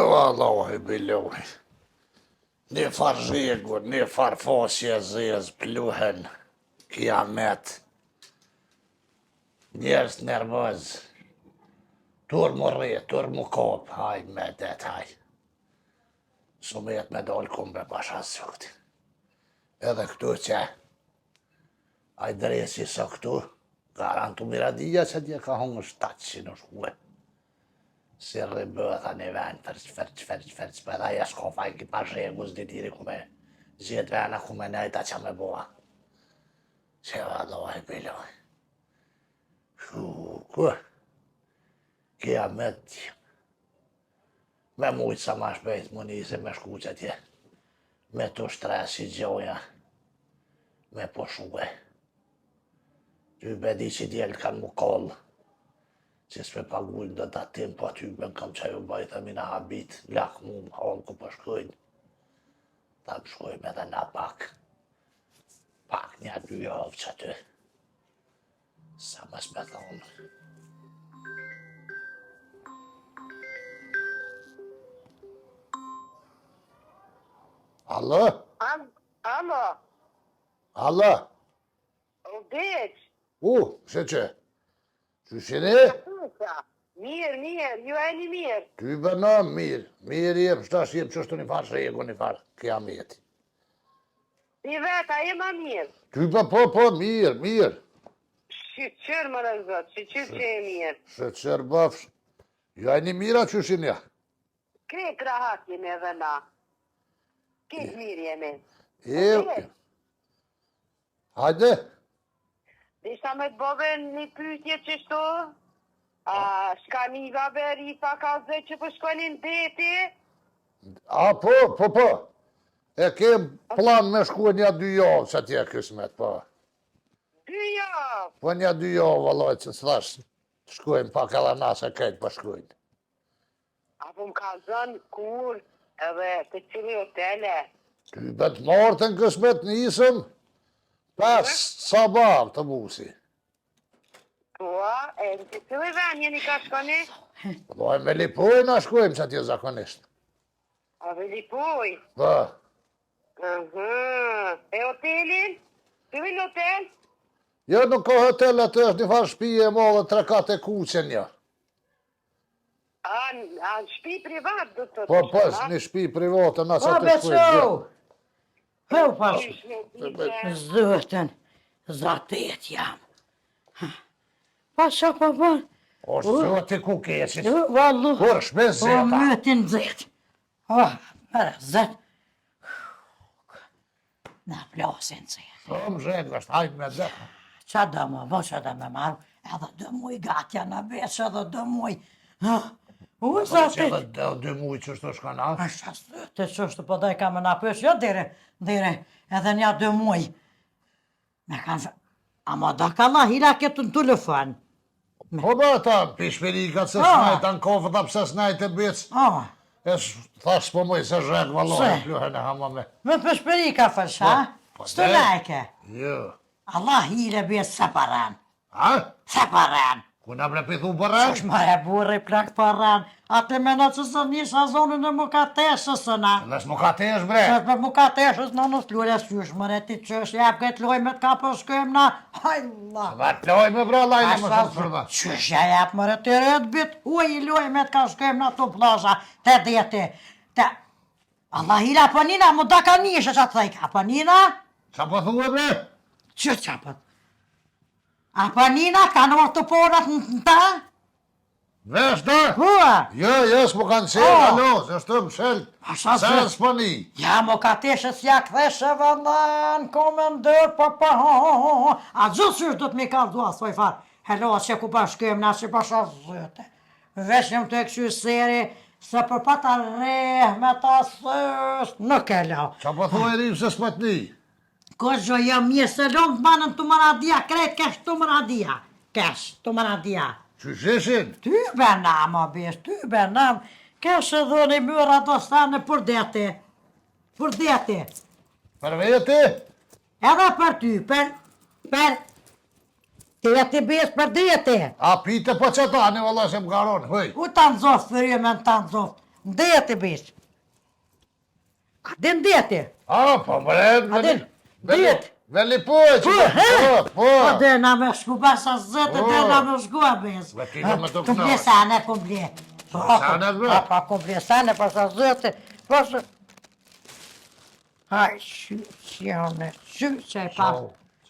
Vallahi billahi. Një farë zhegur, një farë fasje zez, pluhen, kiamet. Njerës nervoz. Tur mu rrit, tur mu kop, haj me det, haj. Sumet me dal kumbe pasha sukti. Edhe këtu që, aj dresi sa këtu, garantu miradia që dje ka hongë 700 në shkue. Si rrëbëtha një ven, fërç, për edhe jes ka fajki pa zhegus ditiri ku me zjet vena ku me nejta që me boa. Që vallahi billahi. Ku, kja me t'jim. Me mujtë sa ma shpejt më nisi me shku që tje. Me të shtresi gjoja, me poshuve. Ty bedi që djelë kanë mu kollë. Që s'me pagullë do t'atim, po ty me kam që ju bajta mina habit, lak mu më halë ku po shkojnë. Ta më shkojmë edhe na pak një 2 javë që aty. Sa më s'me thonë. Alo? Alo? Alo? O deq? Shë që? Që shini? Mirë, ju e një mirë. Ty bëna mirë jem, shtash jem qështu një farë shego, një farë kiameti. Ti veta e ma mirë. Ty po, mirë. Shqyqër më rëzot, shqyqër që e mirë. Shqyqër bafsh. Ju e një mira që shinja? Krejt rahat jemi edhe na. Krejt mirë jemi. Hajde. Dishta me të bëve një pytje që shto, shka një gabe risa ka zë që për shkonin deti? Po. E kem plan me shku një 2 javë që atje kësmet, po. 2 javë? Po një 2 javë, vallaj, që s'thash, shkojnë pak edhe nasa kajtë pa shkojnë. Apo më ka zënë kur edhe të cili hotele? Ty bet martën kësmet njësëm, 5 sabah të busi. Po, e në të cili ven jeni ka shkoni? Doj me Lipoj na shkojmë që atje zakonisht. A me Lipoj? Po. E hotelin? Cili hotel? Jo, nuk ka hotel, atë është një farë shpije e madhe 3 katë e kuqen jo. A në shpi privat do të të Po, një shpi private, nësa të shkojmë. Hëu pas, zëtën, zatet jam. Pasha pa ban. O zëti ku kesit. Vallu. Kur shme zeta. O mëtin zet. Mërë zet. Na plasin zet. Më zhetë, është hajtë me dhe. Qa do më, vo që do me marru, edhe 2 muj gatja në beqë, edhe 2 muj. U zatit. Edhe 2 muj që shto shkana. Asha zëtë që shto po daj ka me na pësh, jo dire, edhe një 2 muj. Me kanë shë, ama da ka la hila këtë në telefon. Po da ta, pishperikat se snajta në kofët, a pse snajtë e bëcë. E thash po mëj se zhek valore, pluhen e hama me. Me pishperika fësh, ha? Së lajke. Jo. Allah hile bëjë se paran. Ha? Se paran. Ku na ble pithu përren? Qësh ma e burri plak paran. Ate mena që së njësa zonën e mukateshës na. Nes mukatesh bre. Qësh me mukateshës në në s'lure s'ysh mëre ti qësh jep këtë lojme t'ka përshkëm na. Hajla. Va t'lojme bre lajnë më shumë përda. Qësh ja jep mëre të rëtë bit. Uj i lojme t'ka shkëm na të plaza. Te djeti. Allah hila panina mu da ka njëshë që të thejka. Panina? Qa po thue bre? Që qapët? A panina kanë orë të porat në ta? Vesh da? Hua? Jo, s'mo kanë qenë, alo, se shtë më shelë. Se s'pani. Ja, mo ka teshës ja këtheshe vëllan, komendër, pa. A gjithë qysh do t'mi ka dhua, s'poj farë. Hello, që ku pa shkëm, na që pa shazëte. Veshëm të e këshu seri, se për pa ta me ta sës, nuk e lau. Qa po thue rrim se s'patni? Ko gjo jam mirë se lomë të manën të mëradia, krejt kesh të mëradia. Që shishin? Ty bena, ma besh, ty bena. Keshe dhoni myra do stane për deti. Për deti. Për veti? Edhe për ty, për deti besh për deti. A pite po që tani, valla, se më garon, hëj. Ku ta nëzoft për ju me në ta nëzoft? Në deti besh. A din deti? A, po bre, Adin, dit. Veli po e që po. Po dena me shku besa zëtë, dena me shku a bez. Ve ti do me të Kumble knosh. sane, kumble. Sane, bre? Pa, kumble sane, pa sa zëtë. Po shë... Haj, shqyqjone, shqyqe pa.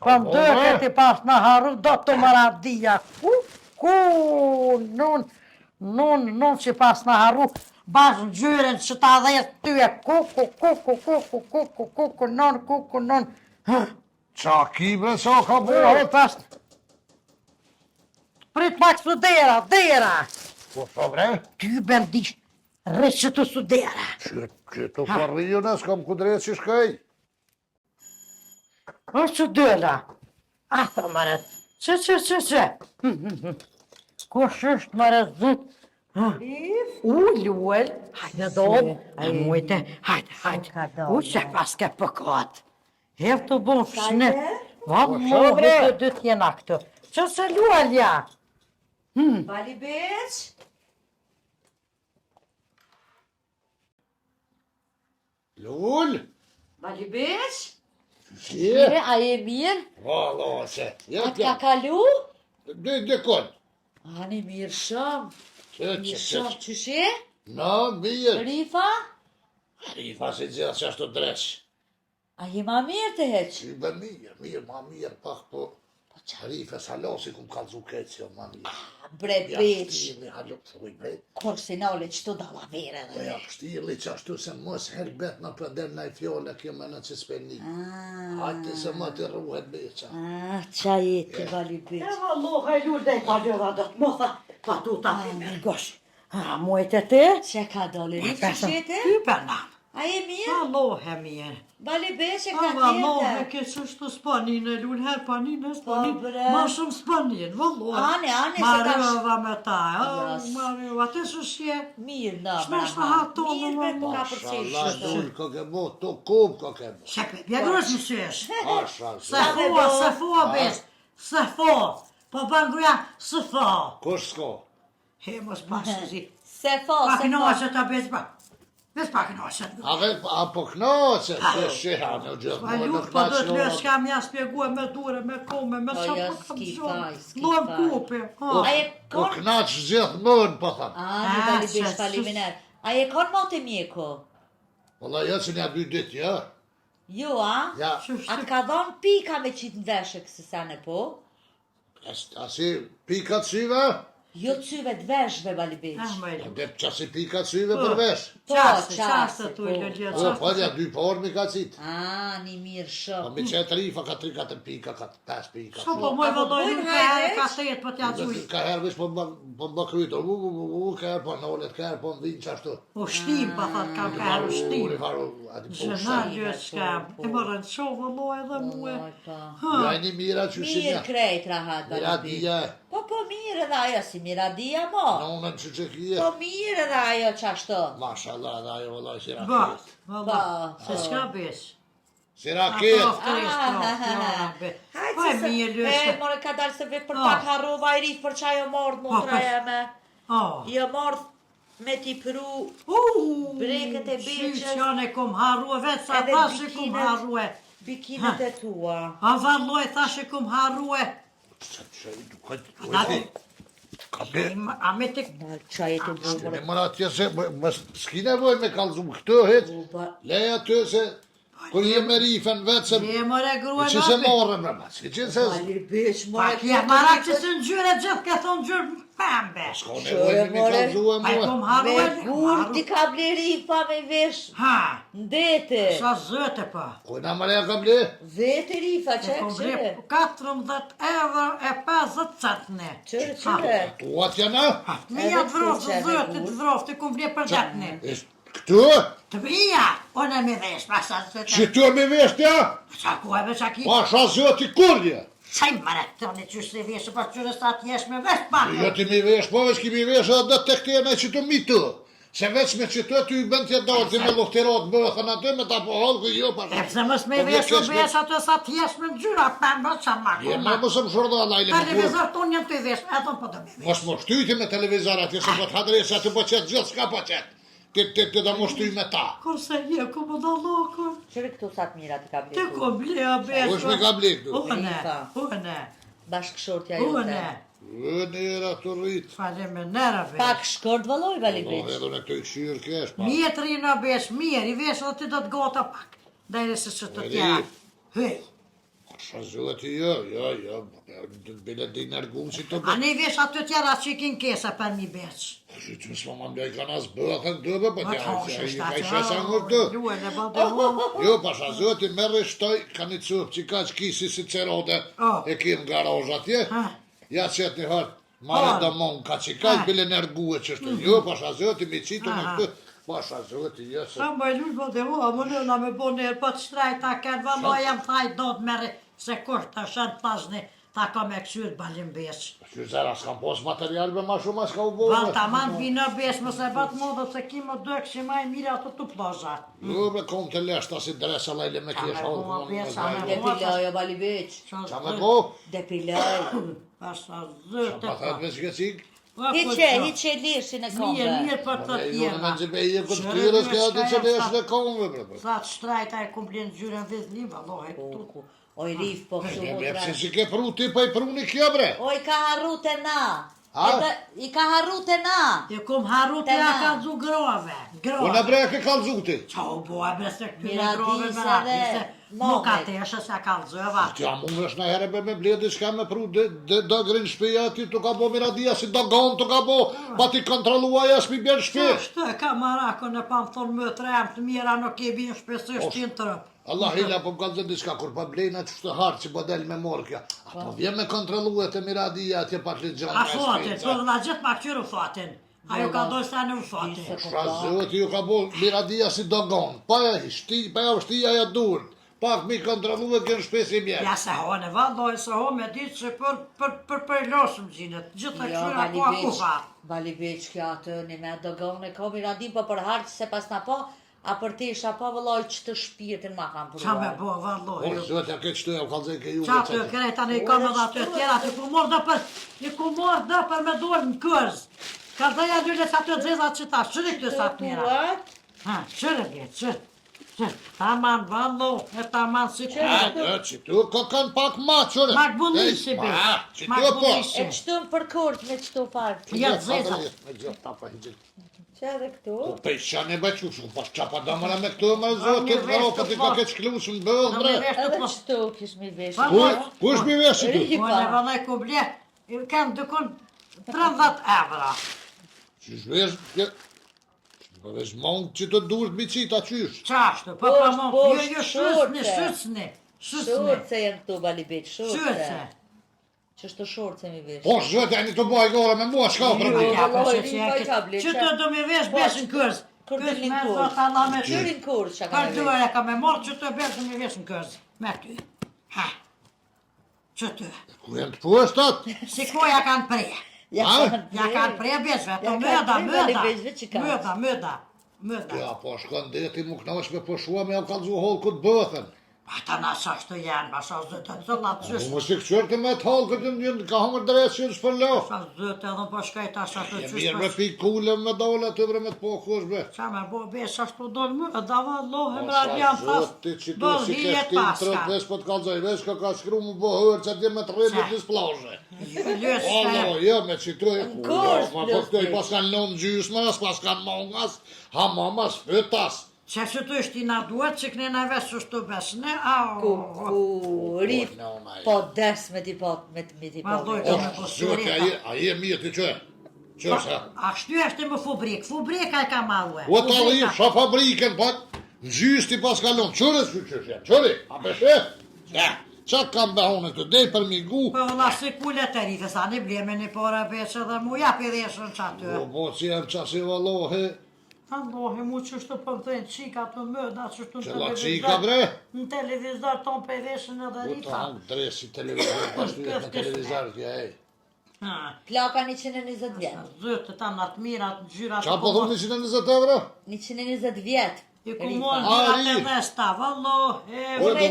Po më dërë ti pas në haru, do të më radia. Nun që pas në haru, bash në gjyren që ta dhe ty e kuku, non. Qa ki bre, qa ka bërë? Pas... Prit pak su dera. Po bre? Ty bendish, rrështë të su dera. Që të përriju në s'kam ku drejtë që shkaj. O që dëla? A, thë mërët, që. Kush është mërët zët? Luel, hajde dom, mujte, hajde. Që pas ke pëkat. Hef të bon fshnet. Vëllë, të tjena këtë. Që se luelja? Bali beq? Lull? Bali beq? Si? Mire, a je mirë? Valla, se. A t'ka kalu? Dikon. Ani mirë shumë. Mirë shumë, Që. qyshe? Na, mirë. Rifa? Rifa si gjithë që ashtë të dresh. A je ma mirë të heq? Si be mirë, ma mirë, pak po. Rifa salosi kum kalzu keqë, ma mirë. Bre beq. Jashtimi, hallo, thuj bre. Korsinale që të dava mirë Po ja, kështili që ashtu se mos herbet në përdem në i fjole, kjo me në që s'peni. Hajte se më të rruhet beqa. Qa jeti, Bali beq? Valloha e lull dhe i pa gjëra do të motha, pa tu ta ti me gosh. Mujte ti? Që ka dole, Rifë qyshete? Ty përna. A je mirë? Valloha mirë. Bali beq e ka Valloha tjete? ke qështu spanin e lull, her panin e spanin, bre. ma shumë spanin, valloha. Ane, se ka Marëva me ta, Jas. Marëva, ti së shje. Mirë, na, Shmesh me hatonë, mirë, bre, valla. ka përcil Mashallah, shumë. lull, ka ke bo, to kum ka ke bo. Shepe, bjegurës më shesh. Mashallah. Se fua, bes, se fua. Po bëngruja, se fua. Kush s'ko? He, mos bashkë zi. Se fo, Pak se në fo. ashe ta bez pak. Bez pak në ashe. A po knoqe, se sheha në gjithë Pa më në luk, po do të lësh knaqë. kam ja spjegue me dure, me kome, me Po, qa ja, po kam s'ki shumë. faj, s'ki Lojmë faj. kupe. A je Po kon? knaqë gjithë mënë, po thamë. Ani, Bali beq, se- faliminer. A je kon mote mjeko? Valla, jo që nja 2 ditë, jo? Jo, a? Ja, A t'ka dhon pika me qitë në veshë kësë sane po? a si pika të syve? Jo cyve të veshëve, Bali beq. Dhe që si pika të syve përvesh. Po, Qasë të po. lëllia, Po, po, ja 2 pormi ka citë. Ani, mirë Po shumë. mi qetë rifa ka 3-4 pika, ka 5 pika. Shumë po moj A po vëlloj bojnë nuk ka herë, hajreq? ka thjet, po t'ja gjuj. Ka herë vish po më krytër, ka herë po nolet, ka herë po më vinë qashtu. U shtim, pa thot, kam ka herë u shtim. Uri faru, ati po Zhëna shtim. gjë s'kam. E morën shumë vëlloj edhe muë. Oj, po. Ja e një mira që si Mirë nja. krejt rahat, Mira Bali beq. dhja, Po mirë edhe ajo si miradia mo. në unën që kje. Po mirë edhe ajo qashto. Mashallah, dhe ajo vëllaj si Ba, raket. vëlloj, se s'ka besh. Si raket. Po e mi e E, lëshë. more ka dalë se vetë për Ah. pak harrova i rifë për qa jo mordë motra po. jeme. Oh. Jo mordë me t'i pru. Breket e beqës. Që janë e kom harrua, vetë sa Edhe thashe kom bikinet. harrua. Bikinet e tua. A valloj, thashe kom harrua. Ka be, A me të... Qa jetë ne vëmërë. mëra atje se, s'ki nevoj me kalzum këto hit. Leja ty se, kur je me rifen vetë se, Je more grua që se morën me ma, si që se, Bali beq, Pa more kje marak që se në gjyre gjithë ka thonë gjyrë pembe. s'ka nevoj me mi kalzu e Pa i kom mua. harrua. Me gur t'i ka ble rifa me vesh. Ha, Ndete. sa zëte pa. Kujna mëreja ka ble? Vete rifa, E kom bre qëre. 14 euro e 50 centne. Qëre. Tuat jana? Mija Edhe të vroftë, kuqe, zëtë me të vroftë, kom bre për datëne. Këtu? Të mija, unë e mi vesh, pa sa zëte. Që tu e me veshtja? Sa ku e vesh aki? Pasha zëti kurje. Qaj mëre, të një qështë se veshë, pa qërë sa t'jesh me vesh pa. Jo ti mi vesh, po vesh ki mi vesh edhe të këtjene që të mi tu. Se veç me që ty i bën tje dalë ti me luhtirat bëhën aty me ta po halkë jo pa. E pse mos me veshu besh atë sa t'jesh me gjyra pëmba që ma Je me mos më shorda lajle me televizor ton jam të vesh, e ton po të me vesh. Mos më shtyti me televizor aty se po të hadresë aty po qëtë gjithë s'ka po qëtë. Ti da më shty me ta. Kurse je ku më do lokën. Qëri këtu sa të mira ti ka Ti bleku. ko blea besh. Ush me ka blek du. Une. Bashkëshortja jote. Une. Nera të rritë. Falem me nera vesh. Pak shkort valloj vali Allah beq. edhe në këto i këshirë kesh pa. Mjetri në besh, mirë, i vesh dhe ti do të gota pak. Dajre se që të tja. Hej. Qa zëti jo. Bile di nërgumë si të A ne vesh aty tjera që i kin kesa për mi besh. Që që s'ma më mbjaj ka nas bëhën dëve, për Ma tja të i ka i shesa ngër dë. Luaj dhe bëllë dhe Jo, pasha zëti merre shtoj, ka një cëpë që ka që kisi si cerode, e kim garaj atje, ja qëtë një hërë, mare dhe mon ka që ka, bile nërguë që shtë. Jo, pasha zëti, mi qitu në këtë, pasha zëti, jesë. Sa më luj bëllë dhe më nëna me bo nërë, po të shtrajta këtë, vëllo jam thaj do të mere, se kur të shënë tasni, ta ka me kësyrë balim besh. Që zera s'kam pos material me ma shumë, s'ka u bërë. Val taman vina besh, mëse bat modë se ki më dë këshë maj mire ato të plazha. Jo, me kom të leshta si dresa lajle me kesh Depilajo vali beq. Qa me ko? Depilaj. Pasha Qa zërë pa thët me shkecik? Hiqe lishin e kombe. Mirë për të Ju në tjera. me nëzime i e këtë tyrës ka atë që lesh dhe komve, bre. Sa të shtrajta e kumblin gjyren vizli, valohet këtu. Oj rif po kështu E mu me tra. pëse si ke pru ti, pa i pru një kjo, bre. Oj ka harru te na. A? I ka harru te na. E kum harru të ja ka dzu grove. Unë bre ke kalzuti. Qa u boa bre se këty Mira me grove dise me rati, dhe se momet. nuk ka teshe se ka lëzëva. Ti a mund është në herë me bledi s'ka me pru do grinë shpia ti të ka bo miradia si do gonë të ka bo, pa ti kontroluaj as mi bjerë shpi. Shtë ka marakon e pa më thonë më të remë të mira nuk e bin shpesësht që në tërëp. Allah hila po më kalzën diska kur pa blejna që të harë që po del me morë kja. Apo vjen me kontrolu e të miradia atje pak li gjonë A fatin, të dhe gjithë pa këtyru fatin. Ajo ka dojë sa në fatin. Shra zëti ju ka bo miradia si do gonë, pa ja shtia ja durët. Pak mi kontrolu e kënë shpesi mjerë. Ja se ho në valloj, se ho me ditë që për losëm gjinët. Gjithë të Jo, këtyra ku a ku fa. Bali beq kja atë një me dogone ka miradim po për hartë se pas na po. A për te isha pa vëlloj që të shpirtin ma kam Qa me përruar. bo valloj. O, zëti, a këtë shtuja, kalzën ke ju Qa të krejta në i kamë dhe atë tjera, të ku morë dhe për me dorë në kërz. Ka dhe ja lylle sa të dzeza që ta, shëri këtë sa të mira. Ha, shëri bjetë, shëri. Taman vallo, e taman si kërë. Që tu kanë pak ma, qëre. Mak bulishi be. Që Mak tu po. bulishi. E qëtu më përkurt me qëtu farë. Ja dzeza. Me gjithë tapa i gjithë. Që edhe këtu? Po pesha ne bëqu shumë, pas qapa damëra me këtu me zotit, vëro, pa ti ka keq klusën bëllë, bre. Edhe qëtu kish mi vesh. Kush mi veshë tu? Po në vëllaj ku ble, kanë dukun 30 evra. Qysh vesh, po vesh mongë që të durët mi qita qysh. Qashtu, po Po, po mo, po, jo shurce. shusni. Shurce jenë këtu bali beq, Shurce. shurce. Qështu shurce mi vesh. Po zëtë, e një të baj gore me mua, s'ka Jo, problem. ja, po valloj, se rinë pa i ka ble, që qa? të do me vesh beshin kërz. Kur Kërz dilin me kur? zot Allah me ty. Qyrin kur që ka Për me duar vesh. e ka me morë që të beshin me vesh në kërz. Me ty. Ha. Që të. Ku jenë të postat? Si koja kanë preje. Ja kanë preje beshve, të Ja mëda, kanë prej bali beshve që ka. Mëda. Ja, po shkon deti mu knash me poshua me ja kalzu holë këtë bëthën. Ata na shashtu janë, basha zëtë, cëllat qështë. Mu si këqërë të me të halë këtë një ka hongër drejtë që në shpërlo. Basha zëtë edhe po shkaj ta shashtu E qështë. mirë me pi kule me dole aty bre me të po kush bre. Qa me bo besh ashtu dojnë më, da vallohem Sa radian tas, zoti që tu do si ke hijet shtim paska. 35 po të kalzoj vesh ka shkru mu bëhër që atje me të rrimë të splazhe. Allo, jo, me që tu e Kurs ma po plus këtoj ti. pas kanë lënë gjysmas, pas kanë mongas, hamamas, fytas. Që që të ishti na duhet që këne na vesh që shtu besne, Ku, rif, po des me ti po, me ti po. Valloj, O, me po zoti, a je mirë ti që? Që sa? A shty është më fabrika e ka malue. O të allim, sa fabriken, pa në gjysti pas kalon, qëre s'u qëshja, qëre, a beshe? Ja, qa kam behone të dej për mi gu? Po vëlla si kule të rife, sa një bleme një pora veqë dhe mu japi dheshën që aty. O, po, që jem qasi valohe, Allohi, mu që shtu për të në qika të mëda, që shtu në që la qika bre? Në televizor ton për veshën edhe O të rifa. hangë dresi televizor, pas të jetë në televizor kja, ej. Plaka 120 vjet. Zëtë ta në të mirat, gjyrat... Qa po thumë 120 euro? 120 vjet. I ku mon gjyrat e dhesta, vallo... Unë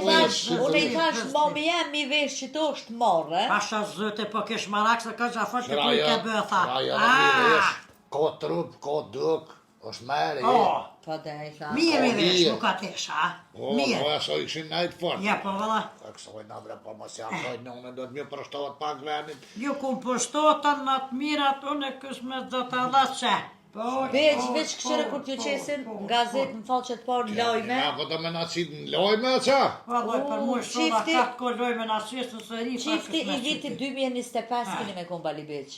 i thash mami jem mi vesh që to është morë, Pasha zëte po kesh marak se ka gjafar që ku i ke bëtha. Ka trup, ka duk, është mere, Po dhe i thash. Mije mi vesh, nuk ka tesha, mije. O, aso i këshin najtë fort. Ja, po valla. Kësoj në bre, po mos jakoj në unë, do të mjë përshtohet pak venit. Ju kum përshtotan në të mirat, unë e kësme dhe të lashe. Veç këshire kur t'ju qesin gazet në faqet par lojme. Ja, po të me në qitë në lojme, qa? Vallaj, për mu shtoda katë kolloj me në qesë së ri. Qifti i vitit 2025 kini me kom Balibeq.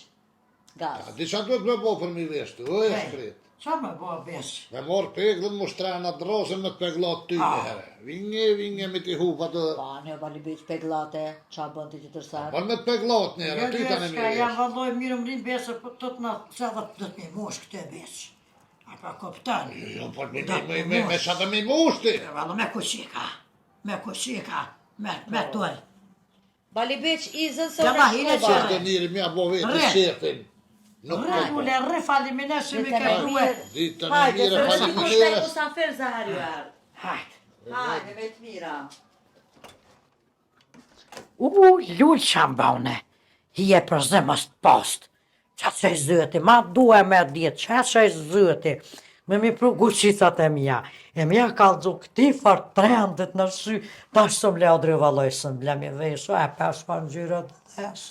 Gaz. Di qa duhet me bo për mi veshtu, o e shkrit. Qa me bo besh? Me morë pek dhe më shtrena drosën me të peglat ty në herë. Vinge me t'i hupa të... Pa, në Balibeq peglate, qa bën të që tërsar. Po me të peglat në herë, ty të në mi Jam veshtu. valloj mirë më rinë besë, po të të në se dhe të të mi mosh këtë besh. A pa koptan. Jo, po me shatë mi mushti. Vallo, me kushika, me tull. Balibeq izën se Jalla, hile Qështë qërë. të njëri mja bo vetë shefin. Nuk Rre, ule, rre falimineshë me ke ruhe. Ditë në Hajde, mire se është kushtaj faliminere. musafir zahari u erë. Hajt. Hajde, me të mira. Lull shambone, hi e për zemës të post. Qa që i zëti, ma duhe me djetë, qa që i zëti. Me mi pru guqicat e mja. E mja ka dzu këti farë trendet në sy, ta shë më le odri valoj së më blemi vesho, e pesh fa në gjyrët dhesë.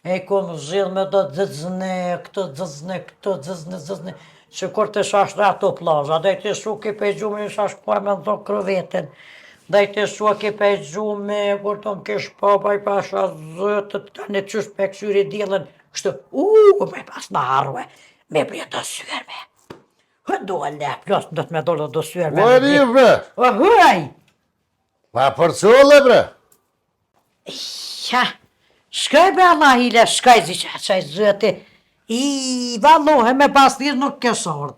E kom zhjith me do dzëzne, këto dzëzne, që kur të shashtë ato plaza, dhe të shu ki pe gjume, shashkuaj me ndo krevetin, dhe të shu ki pe gjume, kur të më kish papa i pasha zëtë, të në qysh pe kësyri djelën, kështu, me pas në harve, me bre do syrme. Do e le, plos, do të me dole do syrme. O e një bre, O huaj! pa përculle bre. Ja, shkaj be Allah hile, shkaj zi që i zëti. I vallohe me pas thirë nuk kësorë.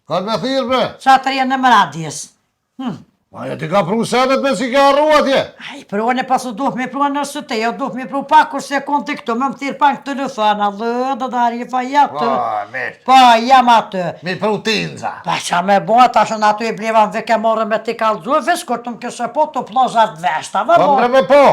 Ka me thirë bre. Qa të rjenë në mëradjes. Ma jo ti ka pru senet me si ka arru atje. Ai, pruane pasu duh me pruane nësë të jo duh me pru pak kur se konti këtu, me më thirë pak të telefon, allë, dhe darje fa jatë. mirë. Pa, jam atë. Mi pru tinza. Pa qa me bo, ta shën aty i blevan dhe ke morë me ti kalzu, vesh kur të më kësë po të plozat veshta, Pa vë mre me po.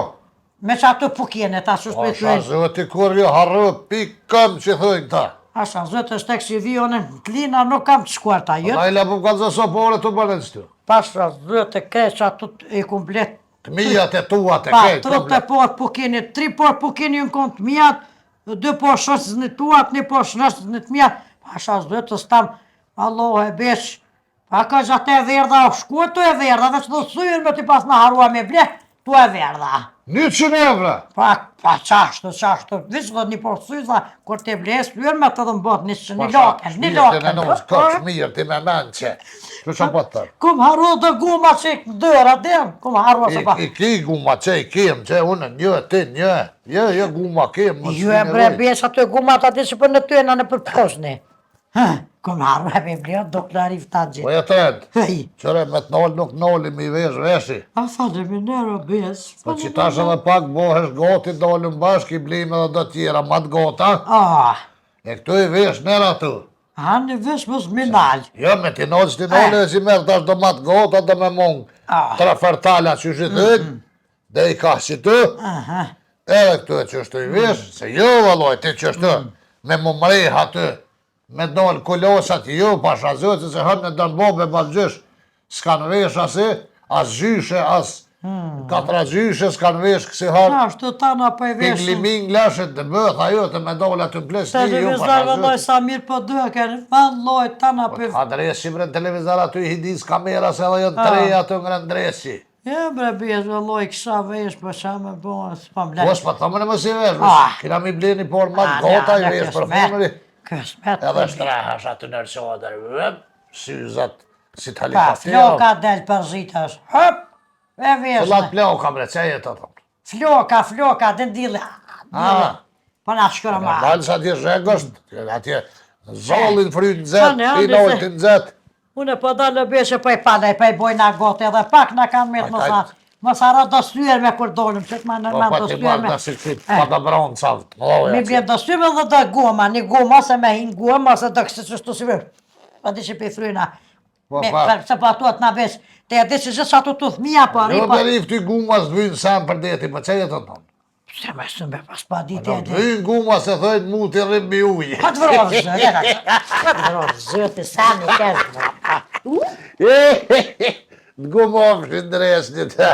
me që atë pukjene, ta shu O shpetuaj. shazëti kur jo harru pikëm që thëjnë ta. Asha, zëtë është tek që vionë në klina, nuk kam të shkuar ta jëtë. Lajla po ka zëso pore të bërën së ty. Pasha, zëtë kreqa të i kumplet. Të mijat e tua të Pa, kejtë. 30 por pukini, 3 por pukini në kontë mijat, 2 por shërës në tuat, 1 por shërës në të mijat. Pasha, zëtë stam, Allah e besh, pa ka gjatë e verdha, shku të e verdha, dhe që do sujën me ti pas në harua me ble, tu e verdha. 100 evra. Pa qashtu, vishë dhe një por syza, kur te bles, lërë me të dhe mbot një laken, një laken. Kësh mirë ti me menë që. Që që po të tërë? Kum haru dhe guma që i dëra, dem, kum haru se pa. I ki guma që i kem, që unë një, ti një. Jo guma kem. Ju e bre besh aty guma të ati që për në tyena në përposni. Kum haru e me blea, do klarif të Po gjithë. e të endë. Hej, Qëre me të nolë nuk nolë mi veshi. a faleminero besh. Po që tash edhe pak bohesh goti, dollëm bashkë, i blime dhe do tjera, mat gota. E këtu i vesh nera tu. A në vesh më zminal. Jo, me ti nolë që ti nolë e që merë tash do mat gota, do me mungë. Tra fertala që shi thënë, dhe i ka që tu. Edhe këtu e që shtu i vesh, se jo valoj, ti që shtu, me më mrejh aty, me nolë kullosat, jo, pasha zëtë, se hënë në dërbobe balgjysh, s'kan vesh asi, as gjyshe, as katra gjyshe, s'kan vesh kësi hënë. Ashtu tana për i vesh. Pingliming lashet të bëth, ajo të me dole të plesni, ju Televizor vëlloj sa mirë po dëken, vëlloj tana për... Adresi bre në televizor aty i hidis kameras edhe jënë treja të ngre ndresi. Ja bre besh vëlloj kësha vesh për qa me bojnë, s'pa mblek. Mos pa thëmë në mësi vesh, kina mi bleni por mat A, gota i ne, vesh për kësmet. funëri. Kësmet. Edhe shtrahash aty nërësodër, syzat si të Pa, helikoptero. floka del për zitash, hëp, e vesh. Fëllat ploka bre, që e të thëmë. Floka, dhe ndile. Pa na shkërë ma. Normalë sa atje zhegësht, atje zollin fryt në Sa zetë, ne, andi pinojt se- në zetë. Unë po dalë beshe po i palaj, po i bojna gote edhe pak na kanë mirë më sa. Mos harro do syer me kur dolim, që t'ma Po nërman pa do ti syer marrë me... të si këtë pa të bronë sa Mi bjen do syer me dhe do goma, një goma se me hin goma, se do kështë që shtu si vërë. Pa di që pi fryna. Po, Me, pa. se po ato t'na vesh, te e di që gjithë sa tu thmija, po arri, Jo po... të rif ty guma së vynë sem për deti, po që jetë të tonë? Se me së me pas pa di Në te të vynë guma se thëjnë mu t'i rrim mi ujë. Pa të vrorë zë, pa të vrorë zë, të sa një kërë. Të gumon shëndres një të.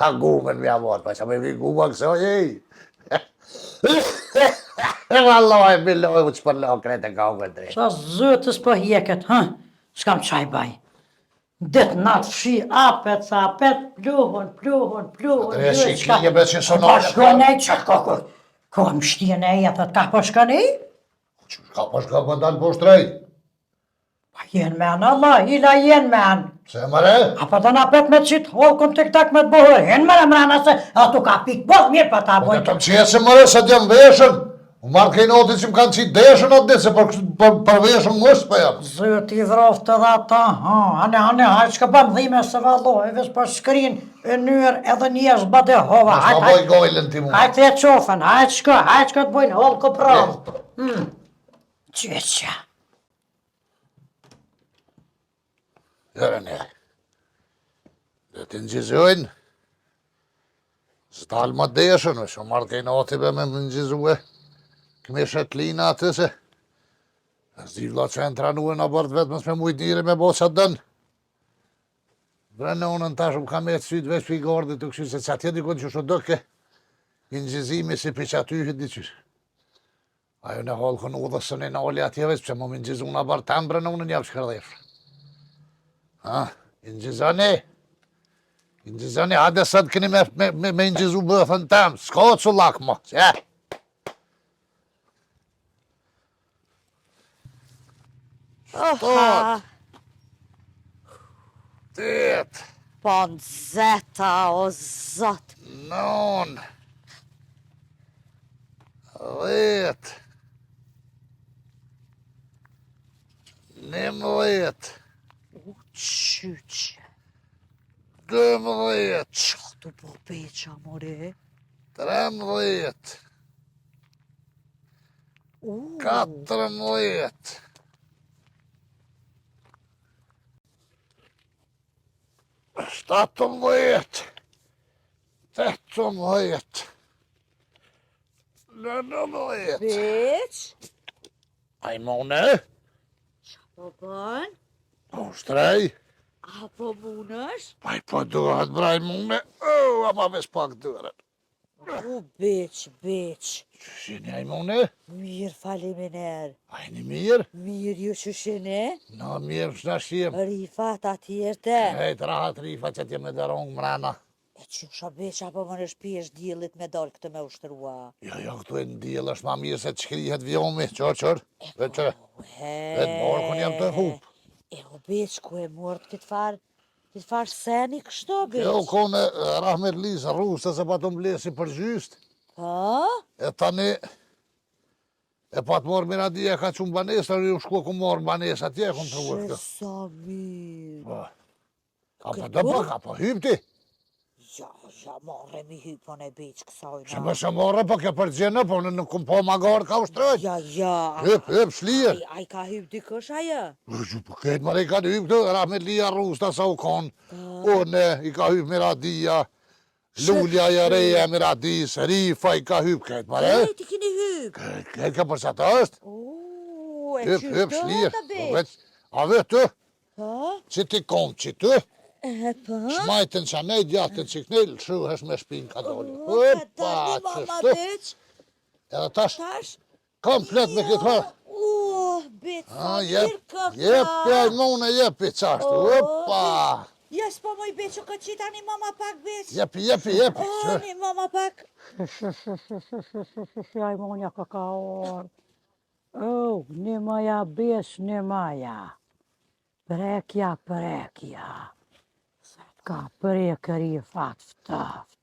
A gumen mi amor, pa që me vi guma kësoj ej. Vallaj, biloj, u që përlo krete ka u këndre. Sa zëtës po hjeket, s'kam qaj baj. Dit natë fshi, apet, sa apet, pluhon, Tre shikinje be që sonore. Pa shkënej, që ka më shtjen e jetët, ka po shkënej? Ka po shka po dalë po shtrej. Pa jen men, Allah, ila jen men. Se mëre? Apo të na pet me qitë holkun tik tak me të buhur, hen mëre mrena se ato ka pik both mirë pa ta Po të bojnë. të më qesë mëre se t'jam veshën. U marrë kejnoti që më kanë qitë deshën atë se për veshën mështë për jam. Zët i vroftë edhe ata, hane, hajtë që bëm dhime se valoj, vesh për shkrin e nyrë edhe njerës bade hova. Mas ma boj gojlën ti mu. Hajtë e qofën, hajtë shka të bojnë holko pravë. Qeqa. Jere ne. Dhe të nëgjizojnë. Së talë më deshën, është marrë kejnoti be me më nëgjizue. Këmi shetlina atë se. Zivla që e në tranue në bërtë vetë mësë me mujtë njëri me bo që dënë. Vrenë unë në tashëm kam e të sytë veç për i gardit të këshyrë, se që atje dikon që shu dëke, i nëgjizimi si për që atyhit diqyrë. Ajo në halë kënë u dhe së në oli atje veç, pëse më më nëgjizu në bërë tembre në unë njavë që kërdefrë. I nëgjizani, hade sëtë këni me nëgjizu bëthën temë, s'ka që lakë më, që? Oha, Tëtë, po nxeta, o zot. non, 10, 11, Qyq, 12, qa tu po peqa, more? 13, 14, 17, 18, 19. Beq, Ajmone, po bën, po shtrej, apo munësh? pa I po duhet brajmune, ama ves pak dërën. U beq, Qëshini ajmone, mirë faliminer, ajni mirë, mirë ju qëshini, na mirë shna shim. rifat atjerte, Hejt rahat rifa që t'je me dërongë mrena. e qusha beq apo më në shpijesh djelit me dalë këtë me ushtrua. Jo, këtu e ndjelë është ma mirë se të shkrihet vjomi, qër, vetë morë kun jam të hup. E o beq ku e morë këtë farë seni kështu beq. Jo, kone Rahmet Lisë rrusë se pa të mblesi për gjyst, Ha? e tani, e pa të morë miradia ka që më banesë, u shku ku morë banesë atje, ku më të vërë Që këtë. sa mirë. Ka pa të bëka, pa hypti. Ja, morre mi hypon e beq kësaj Që më shë morë, po ke përgjenë, po në kumë po magarë ka ushtrojt. Ja. Hyp, shlirë. Ai ka hyp dikush ajo? Po këtë më i ka hyp të, Rahmet Lija Rusta sa u konë, une i ka hyp Miradia, Lulja i reja Miradis, Rifa i ka hyp këtë më E, ti kini hyp. Këtë ka përsa të është. E Hyp, qysh të shlirë. ata beq? A vetë, Ha? që ti konë që të, E pa? shmajtën që nej, djatën që kënejlë, shuhesh me shpinë ka doli. Tani Opa, mama qështu. beq? Edhe tash, Tash? komplet me këtë farë. Beq, A, sa mirë këta. jepi, ajmone, jepi qashtu. Opa, Ja, s'po moj beq, u këtë qita një mama pak beq. jepi. Një mama pak. Aj monja ka orë. Një maja besh, një maja. Prekja. Se t'ka prekër I fatë ftaft.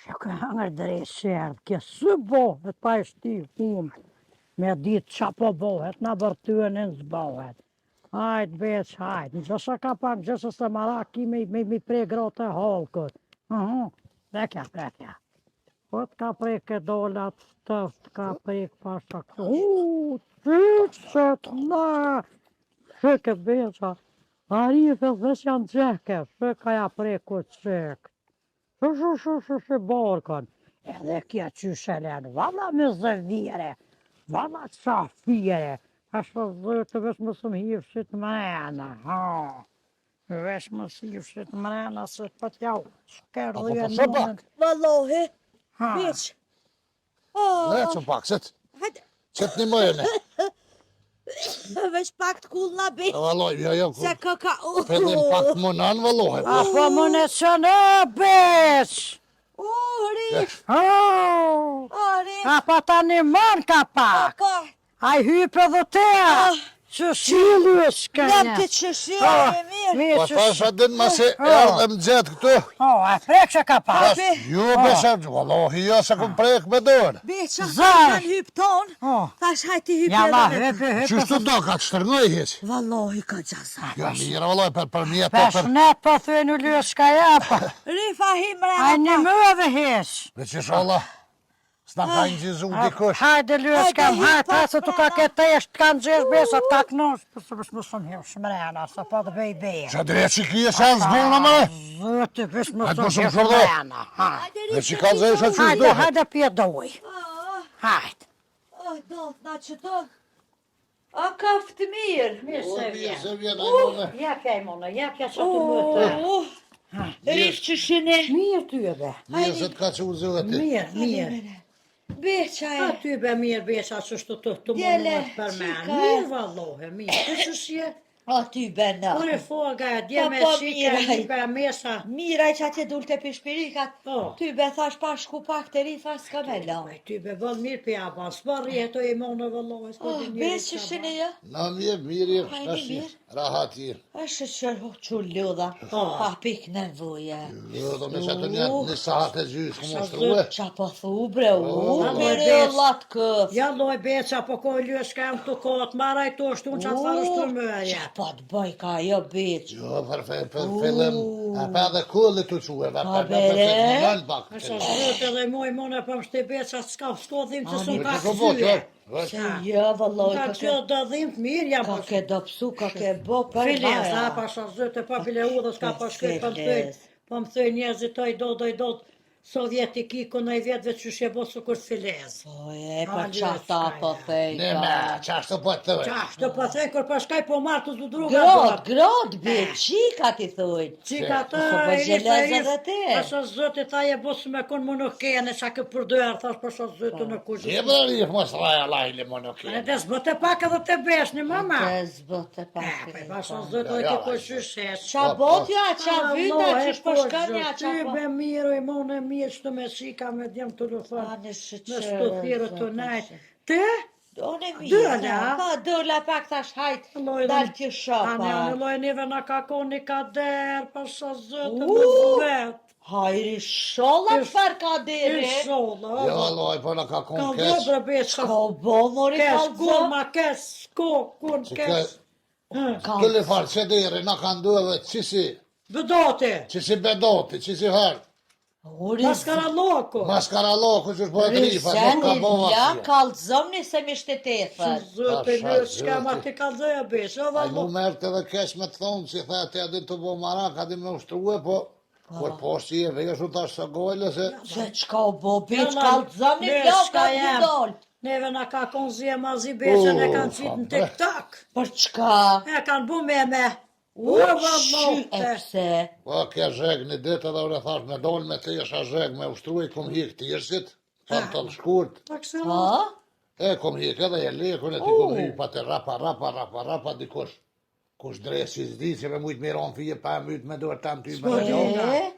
Që ka hangër drejt sherdh, kje së bohet pa I shtiv punë. Me ditë qa po bohet, na bërtyën në zbohet. Hajt, beq, hajt. Në gjësa ka pak gjësa se marak ki me prej grote halkët. Prekja. Po t'ka prej ke dolat, tëft ka prej pasha këtë. Qyqet, na! Shëke beqa. Arife veç janë gjeke, shëka ja prej këtë qek. Shë barkën. Edhe kja qyshelen, valla me zëvire, valla qafire. Ashtë zëtë veç më së më hifshit mrena, veç më së hifshit mrena, se për t'jau, shkerë dhe po pak. Vallohi, beq. Ne që pak, qëtë një mëjëne. Veç pak t'kullna beq. Valoj, jo, Se këka... Pedim pak më nanë, valoj. Apo më në që në beq! Rif, Rif. Apo ta një mën ka pak! Pa, A i hype dhe te! Që shilu e shkënja! lem të qëshirë, mirë. Po thasha din ma se erdhe më gjetë këtu. A frek që ka pak! Ju besha, vallohi, jo se këm prek me dorë. Beqa, Zash. kanë hyp ton, thash hajti hyp Jalla, edhe. Qështu do ka të shtërngoj hiq? Vallohi ka gjasa. Jo, mirë, valoj, për mjetë, Pesh net për thuj në lë shka japa! Rifa himre A një më edhe hesh! me që sholla, s'na ka një gjizu dikush. Hajde lë shka më hajde, pasë të ka këtë eshtë kanë gjesh besat, ka kënosh, përse bësh më shumë hirë shmrena, sa po të bëj beja. Që drejë që kje se në zbuna më? Zëtë, bësh më Hajde, shumë më shumë hirë shërdo. shmrena. Me që ka zë isha që Hajde, shdohet. hajde pje doj. Hajde. Do, na që do. A kaftë mirë. Mirë se vjen. Se vjen, ajmone. Jepja i mone, jepja që të mëtë. Rif që shine. Mirë ty e be. Mirë se t'ka që uzëve ti. Mirë. Beqa A e. ty be mirë besha që shtu të Djele, mënët për me. qika. Mirë vallohe, mirë. Të që shje? A ty bena. Ure foga, dje me Po, shike, miraj. një për mesa. Miraj që atje dul të pishpirikat. Po. Ty be thash pa shku pak të rifa s'ka me la. Ty be vëll mirë për jaba, s'pa rjeto e monë vallohe, s'pa di njëri Bes që shine jo. Na mirë, Hajde, shtashi, mirë. rahat i. është qërë që ludha. Pa pik në voje. Jo, do me që të një sahat e gjysë këmë shtruhe. Qa po thu bre, Vallohe, mire bes. lat këf. Ja loj beqa, po ko lësh ka më të kotë, maraj to shtu në qatë farë shtrëmërje. Qa po të bëj ka jo beq. Jo, për fillim, e pa dhe kulli të queve, për bere. në bak. Asa zëtë edhe moj mone për mështë të beqa, s'ka shkodhim që së Në ka që po kësyje. Jo, vëlloj, Ka që do dhim të mirë jam ka për ke do pësu, ka ke bo për Files, maja. pa shazët e pa file u dhe s'ka pa shkët për më thëj. Po më thëj njerëzit të i do sovjetik i ku në i vjetëve që shjebo së kur files. Po e, pa Ha, qata lëska, po thej. Ne me, qashtu po të thëve. Qashtë po thëj, kur pa shkaj po marë të zdudruga Grot, be, qika ti thujnë. Qika të Po po gjelez edhe ti. Asa zëti tha e bosë me konë më nuk kene, qa kë përdojër, thash për shazë zëti në kushë. Je bërë rifë mos raja lajli më nuk E e. des bëte pak edhe të besh një mama. Të zbët e pak. Pa shazë zëti dhe të këshyshes. Qa botja, qa vyta, që shpërshkënja, qa Ty po. be mirë, i mone mirë, shtu me shika me djemë të lufon. A, në Me shqyqërë. stofirë të najtë. Te? One Dëla? mirë. Pa, dëla pak thash hajt, Lojë dal dhe- t'ju Anë shopa. janë lojë neve në ka koni ka derë, pa sa zëtë me vetë. Hajri sholla qfar ka I deri. sholla, Jo, loj, po në ka ka konë keq. vëbra beqa. Ka bo mori Kes, kalzo. gurma, kes, sko, kun, Që kes. Këlli farë që diri, në kanë duhe qisi, Bëdote, qisi bedoti, qisi herë. Uri maskara loko. Maskara loku që është po e trifa, nuk ka Rizeni, bova ja si. kalzomni se mi shtetefër. Zëtë, Asha, lësë, shka zëti. ma ti ka dhëja beqa, A mu valo. mërë të dhe kesh me të thonë, si tha të adin të bo marak, adin me ushtruhe, po, kur poshtë i e veshu tash së gojle se, Se qka o bo biq, Jalla, kalzomni ne flok s'ka ka jam. një dolt. Neve në ka konë zje ma zi beqen e kanë qitë në TikTok. Për qka? E kanë bu me. U, shy, e pse? po ke zheg një ditë edhe ure thash me dol me të isha zheg me ushtruhe, kom hik tjersit, kam të shkurt, Ha? e kom hik edhe e lekun e ti kom hik pa të rapa dikush. Kush dresi zdi që me mujtë miron fije pa mytë me dorë tam ty me S'po në di. gjohë. E?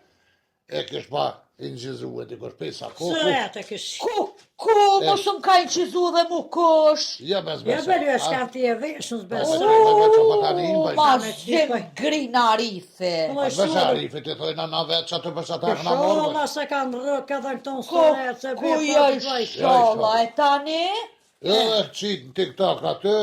E kish pa ingjizu e dikush pesa Së koku. rete kësh. Ku, mu shumë ka i qizu dhe mu kush? Ja bez Ja besa. bërë e shkam ti e veshën Po, s'besë. Ma Me zim qipoj. grina rife. Po, Besa rifit i thojna na vetë që të përsa ta këna morë. Sholla se kanë rëk edhe në këton Ku, së rete. ku jo i sholla e tani? Edhe qitë në TikTok aty,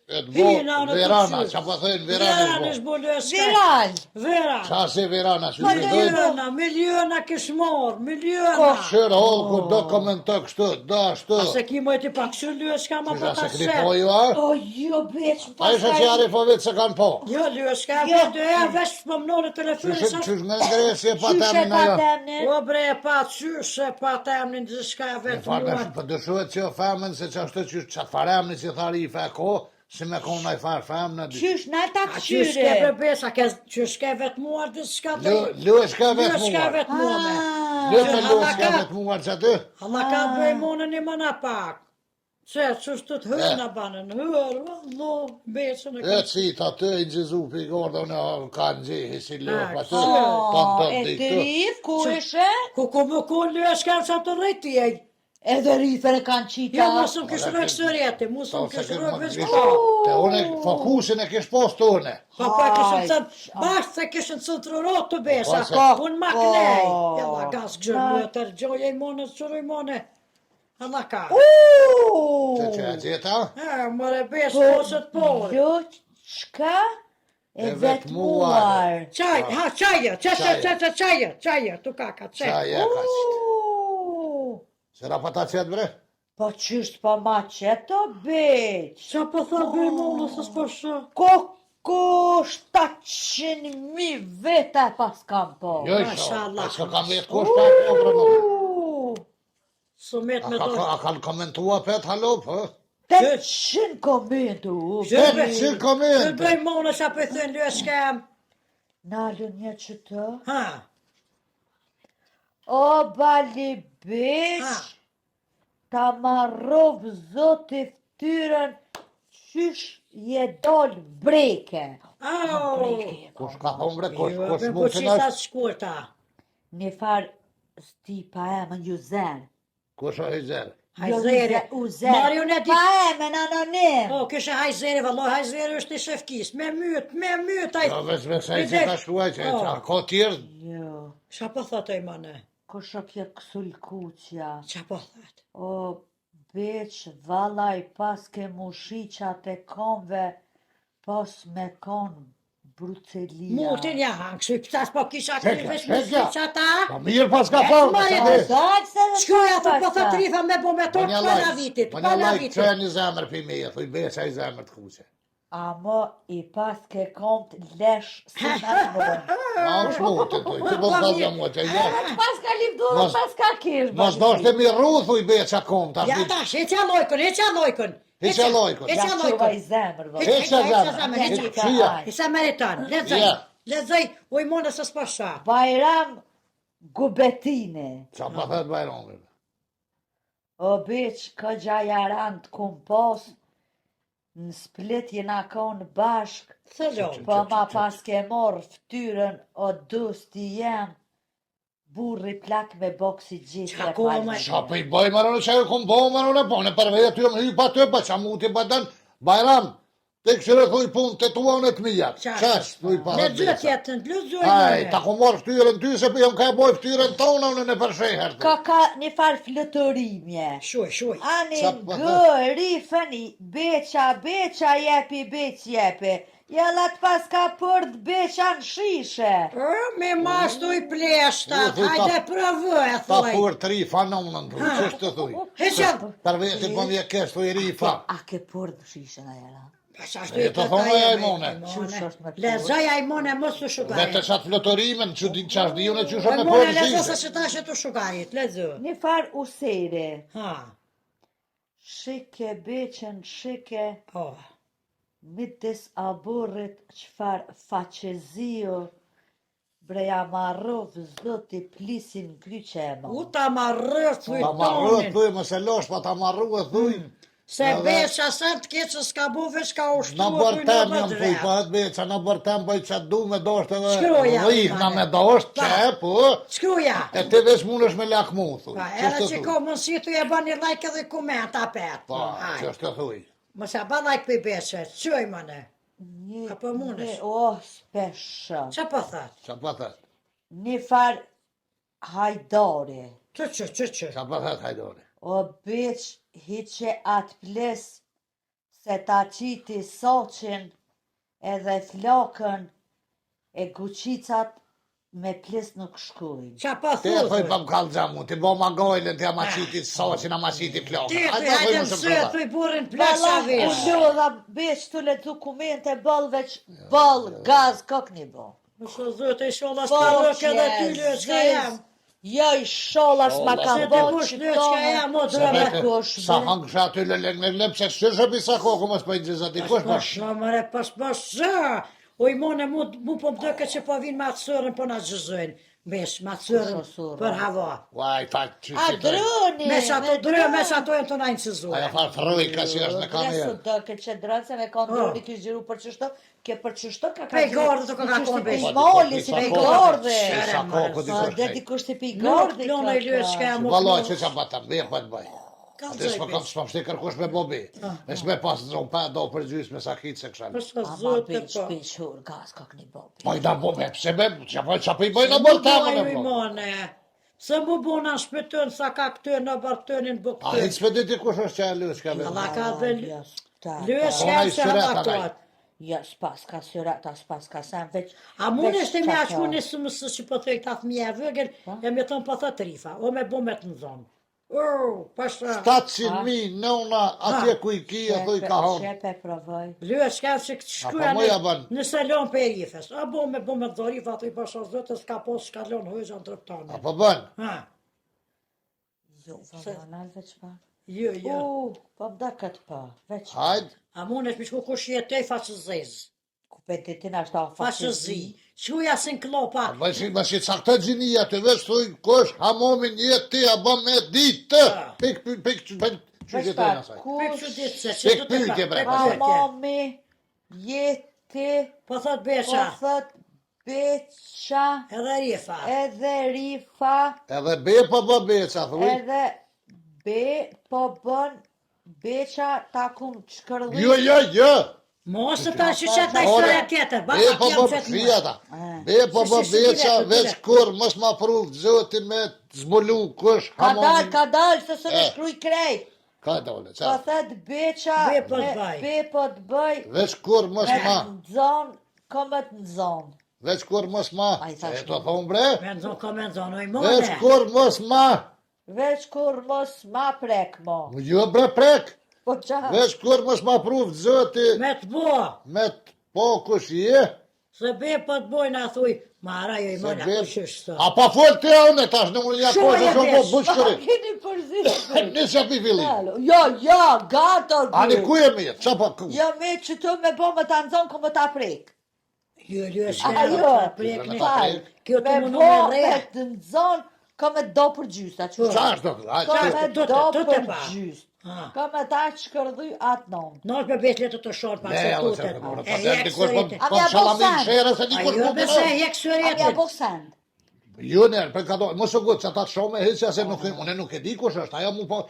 Hina në të Verana, qysh. që po thënë Verana Verana është bolës. Viral. Vera. Qa si Verana, që që dojnë? Miliona kish morë, miliona. Shërë holë, ku do komentë kështu, do ashtu. A se ki mojti pak shëllë s'ka ma Që pa ta se set. kripo ju, a? O, jo, beq, A ishe që jari po vitë se kanë po. Jo, s'ka Jo. vetë e vesh për mënore telefonin. Qysh nga ngresje pa Qyshe temin pa ajo. temnin? O bre, pa qyshe, pa temnin, dhe s'ka vetë Farë mua. për dëshuet që jo femen, se që ashtu që qatë faremni që thari i fe ko, si me konë i farë femna. Qysh, na ta A qysh ke këqyre. bebesa, qysh ke vetë muar, dhe s'ka të... Lu shka vetë S'ka muar. vetë mua me. Lu me lu Allah shka ka- vetë muar që aty. Allah ka bëj monën i mëna pak. Se, qështë të të hërë në banën, hërë, lo, besën e E ka. si të aty i gjizu për i gordo në kanë gjihi si lu Ah, pa të O, e të të rif, ku ishe? Ku më ku lësh kanë sa të rejti e. Edhe rifën e kanë qita. Jo, mosëm kishë rëksërjeti, mosëm kishë rëksërjeti. Te une fokusin e kish post të une. Pa kishën cënë, bashkë se kishën cëntërorot të besa, Po, unë mak nej. Jella, gas gjërë në tërgjoj e monës, qërë i mone. Allah ka. Që e gjitha? Mëre besë, posët porë. Jo, qka? E E vetmuar. Qaj, ha, qajë, tu kaka, Qa qaj. je ka qëtë. Se ra pa ta qëtë bre? Po qysht pa ma qeto, beq. Qa po thë bëj monës, së s'përshë. Koko 700.000 vete pas kam po. Jo i Mashallah. s'ka kam vetë kush pa kogre në. Sumet me do. A kanë komentua pet halo, po? 800 komentu. Vetë që Që komente. bëj monës, a për thënë lësh kem. Nalë një që të. Ha, O bali beq. ha. Ta marrov zoti ftyrën. Qysh je dol breke. Au. Kush ka thonë bre, kush Jo, mund po të qisa nash? shkurta. Një farë stipa e më ju zerë. Kush o i zerë? Hajzere. U zerë. Marioneti. Pa e me në anonim. O, kështë hajzere, vëlloh, hajzere është i shefkis. Me myt, Jo, veç me se që ka shkuaj që Oh. qa ko tjerë. Jo. Qa po thot e mane? Kusho kje kësul kuqja. Qa po thot? O, beq, valaj pas ke mushiqat e konve, pas me kon Brucelia. Mutin ja hangë, pëtas po kisha Shekja, kërë vesh shekja. musik që ta. Pa mirë pas ka thonë. Mari, sa dhe dhe. Dajtë se dhe Shkruja të po pasta. thot rifa me bo me tokë pala vitit, Po një pala lajk, vitit. që e një zemër për me, thuj beqa i zemër të kuqe. Amo i pas ke komt lesh si në mërë. Ma në shmutë, thuj, që do të dhazja mua që je. Pas ka lifdu dhe Mos- pas ka kirë. Mos do është e mi rru, thuj beqa kom të Ja ashtë. tash, e qa lojkën, e qa lojkën. Heqa lojkën. E Ja qa quva i lojkën. zemër, vë. Heqa zemër. Heqa Heqa shia. I sa meriton, lezoj. Ja. Lezoj, uj mone së s'pasha. Bajram Gubetine. Qa pa thët bajronë. O beq, ka gjajarant kum pos, në Split jena konë bashk, Thëllo. po ma pas ke morë ftyrën o dusti jem, burri plak me boksi gjithë Qa e ko, falë. ma- Qa për i bëj marone që e kom bo marone, po në përveje ty më hy pa ty, pa qa mu ti badan, bajram, të këshire thuj pun të tua unë të mija. Qash, thuj pa thët Lezoj beqa. tjetën, lezoj Aj, ta mone. ku morë ftyrën ty, se për jam ka e boj ftyrën tona unë në përsheher. Ka një farë flëtërimje. Shuj. Ani Qa po gërifëni, beqa jepi, jepi. Jella të pas ka përd beqa në shishe. Me mastu i pleshtat, Jo, thuj, hajde provoj, Ta thuj. pur të ri fanonën, thuj, qështë të thuj. Heqa, Përveje të po mje kesh, thuj ri fa. A ke përd në shishe në jella? E të thonë e ajmone. Qush është me Lezoj ajmone, mos të Vete shugarit. qatë flotërimin, që di qash di unë që shumë me Ajmone, përë lezoj se shishe. që ta që të shugarit, lezoj. Një farë usere. Ha, Shike beqen, shike, oh. midis aburrit qfar faqezio, breja marrov zoti plisin kryqe e U mo. ta marrë, thuj Ta marru e tonin. thuj, më se losh, pa ta marru e thuj. Se beqa sa të keqë s'ka bu veç ka ushtu, Në thuj bërtem në jam thuj, bëdre. pa atë beqa, në bërtem bëj që du me dosht edhe Shkruja, rrihna mane. me dosht, Pa. që, po, Shkruja. e ti veç mund është me lakmu, thuj. Pa, Qështë edhe të që thuj? ko mënsi të e bani like edhe koment apet. Pa, qështë të thuj? Mos e ba like për beqe, qëj mëne. Një, Apo mundesh? o, speshë. Qa po thot? Qa pa thët? Një farë hajdari. Që. Qa pa thët hajdori? O beq, hiqe atë ples, se ta qiti soqin edhe flokën e guqicat me plis nuk shkujnë. Qa pa Te thoj thutë? pa më kallë gjamu, ti bo ma gojlën, ti ma qiti soqin, a ma qiti flokën. Ti, Hajde, hajde thoj më mësë, shumë thuj burin Valla, plasa u vesh. lodha besh të le dokumente ball veç ball, gaz, kokni bo. Mësë zote i shola s'ka edhe ty lë qka jam. Jo i sholla s'ma ka Se bo të kush lë qka jam, o drëve. Sa hangë shë aty lëng, pse shë pisa kokë mos për i gjëzat, i kush për Pash mëre, pash zë. O i mone mu po mdëke që po vinë ma të sërën po na gjëzojnë. Besh, ma të sërën për hava. Vaj, ta që A që të... droni, Me sa to drë, me sa to e të najnë që zojnë. Aja farë frujka që është në kamerë. Dresu do ke që drënë se me kanë droni kështë gjiru për qështo, ke për qështo ka Pej gardë të ka konë besh. Moli si pej gardë. Sa kokë di Dhe kush di kush si pej Nuk gardë. plonë i lë qka jam. Valoj që që batëm, dhe për të bëj. Atë s'ma kam Kalzoj s'ma pështi kërkush me bobi. E s'me pas të zonë pa do për gjys me sakit se këshan. Për shka Ama zote biç, po. biç, hur, gaz, kokni bobi. Po i da bobe, pse me, që po i bëj në bërë temën e i po. mone. Se mu bona shpëtën sa ka këtë në bërtënin bë A hitë këtë. s'me diti kush është që e lësh ka me. Allah ka dhe lësh Ona ka i se syret, havatot. Ja, s'pas ka syrata, s'pas ka sen, veç... A mund është e me veç aqmu qaka. në sëmësë që po të rejta fëmija e vëgër, e me thonë po thët rifa, o me bo me të në zonë. Pasha, 700.000 nëuna atje ku i kia, thuj ka honë. Shepe provoj. lësh ka që këtë shkuja po moja ban. në salon për rifës. A bo me të dhorifa, thuj pasha zëtë, s'ka pos shkallon hëzën të rëptane. Apo bën, Ha, Jo, vëllonal, veç pa. jo, jo. Po mda këtë pa, veç. hajde. A mund është me shku kush jetoj faqë zezë. Ku petitin ashtë a Faqë zi. Shkuja sin klopa. Më shi caktë gjinia të veç thuj kush hamomin jetë ti a bëm me ditë. Pik që Veç jetojnë pa, asaj. Për kush që ditë se Tek që të pyetje, bre, pa. pastaj. mami jeti, Po thot po besha, thët beqa, edhe rifa. edhe rifa, Edhe be po bë beca, thuj. edhe be, po bën beqa ta kum shkërëllit. Jo. Mos të ta që qatë Ore, historia tjetër, Be baba po jam bë qëtë fia ta. Be po bë beca veç kur mos ma pruv zoti me zbulu kush hamomin. Ka dal, se së në E. shkruj krejt. Ka dole, Po qa. thët beqa, Be po me- t'baj. be po të bëj, Veç kur mos me ma. nëzon, komët nëzon. Veç kur mos ma. A i thash E to thon bre. Me në zonë komen zonë, oj Veç mone. kur mos ma. Veç kur mos ma prek mo. Jo bre prek. Po qa? Veç kur mos ma pruv zoti Me të bo, me t po kush je. se be po të bojnë a thuj, mara jo i Se mone, be. ku qështë sot. A pa fol te une tash në unë ja Shumë kohë e shumë po besh. bushkëri. Kini përzit. Nisja pi fillim. Jo, gato. Ani ku jemi jetë? Qa pa ku? Jo, me që të me bo më të nëzon, ku më ta prek. Jo, jo, A shkera, jo, prek një ta fal. prek. Kjo të me mundu bo me me re. të nëzon, ka me do për gjysta. që- Qa është do të? Ka Hajde. me do do të për pa. gjyst. Ha. Ka me ta shkërdhuj atë non. Nërë për besh letë të shorë pa Ne, se edhe tutet. se për E pa jek dikush sëriti. po Amja shalamin bosan. shere se A dikush jo, po bese të jek A sëriti. mja bo send. Jo nërë, për ka do, mos u gut, që ta të shumë e hiqja se une nuk e di kush është, ajo mu po,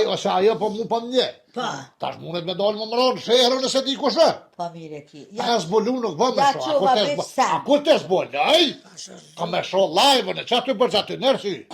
ose ajo po mu po mje. Pa. Tash mundet me dalë më mëronë, shere nëse di kush është. Pa mire ki. Ja zbulu nuk bë me Ja sho, quva veç sen. a ku të zbol, aj? Ka me sho live-ën e që ty për që ty nërsi.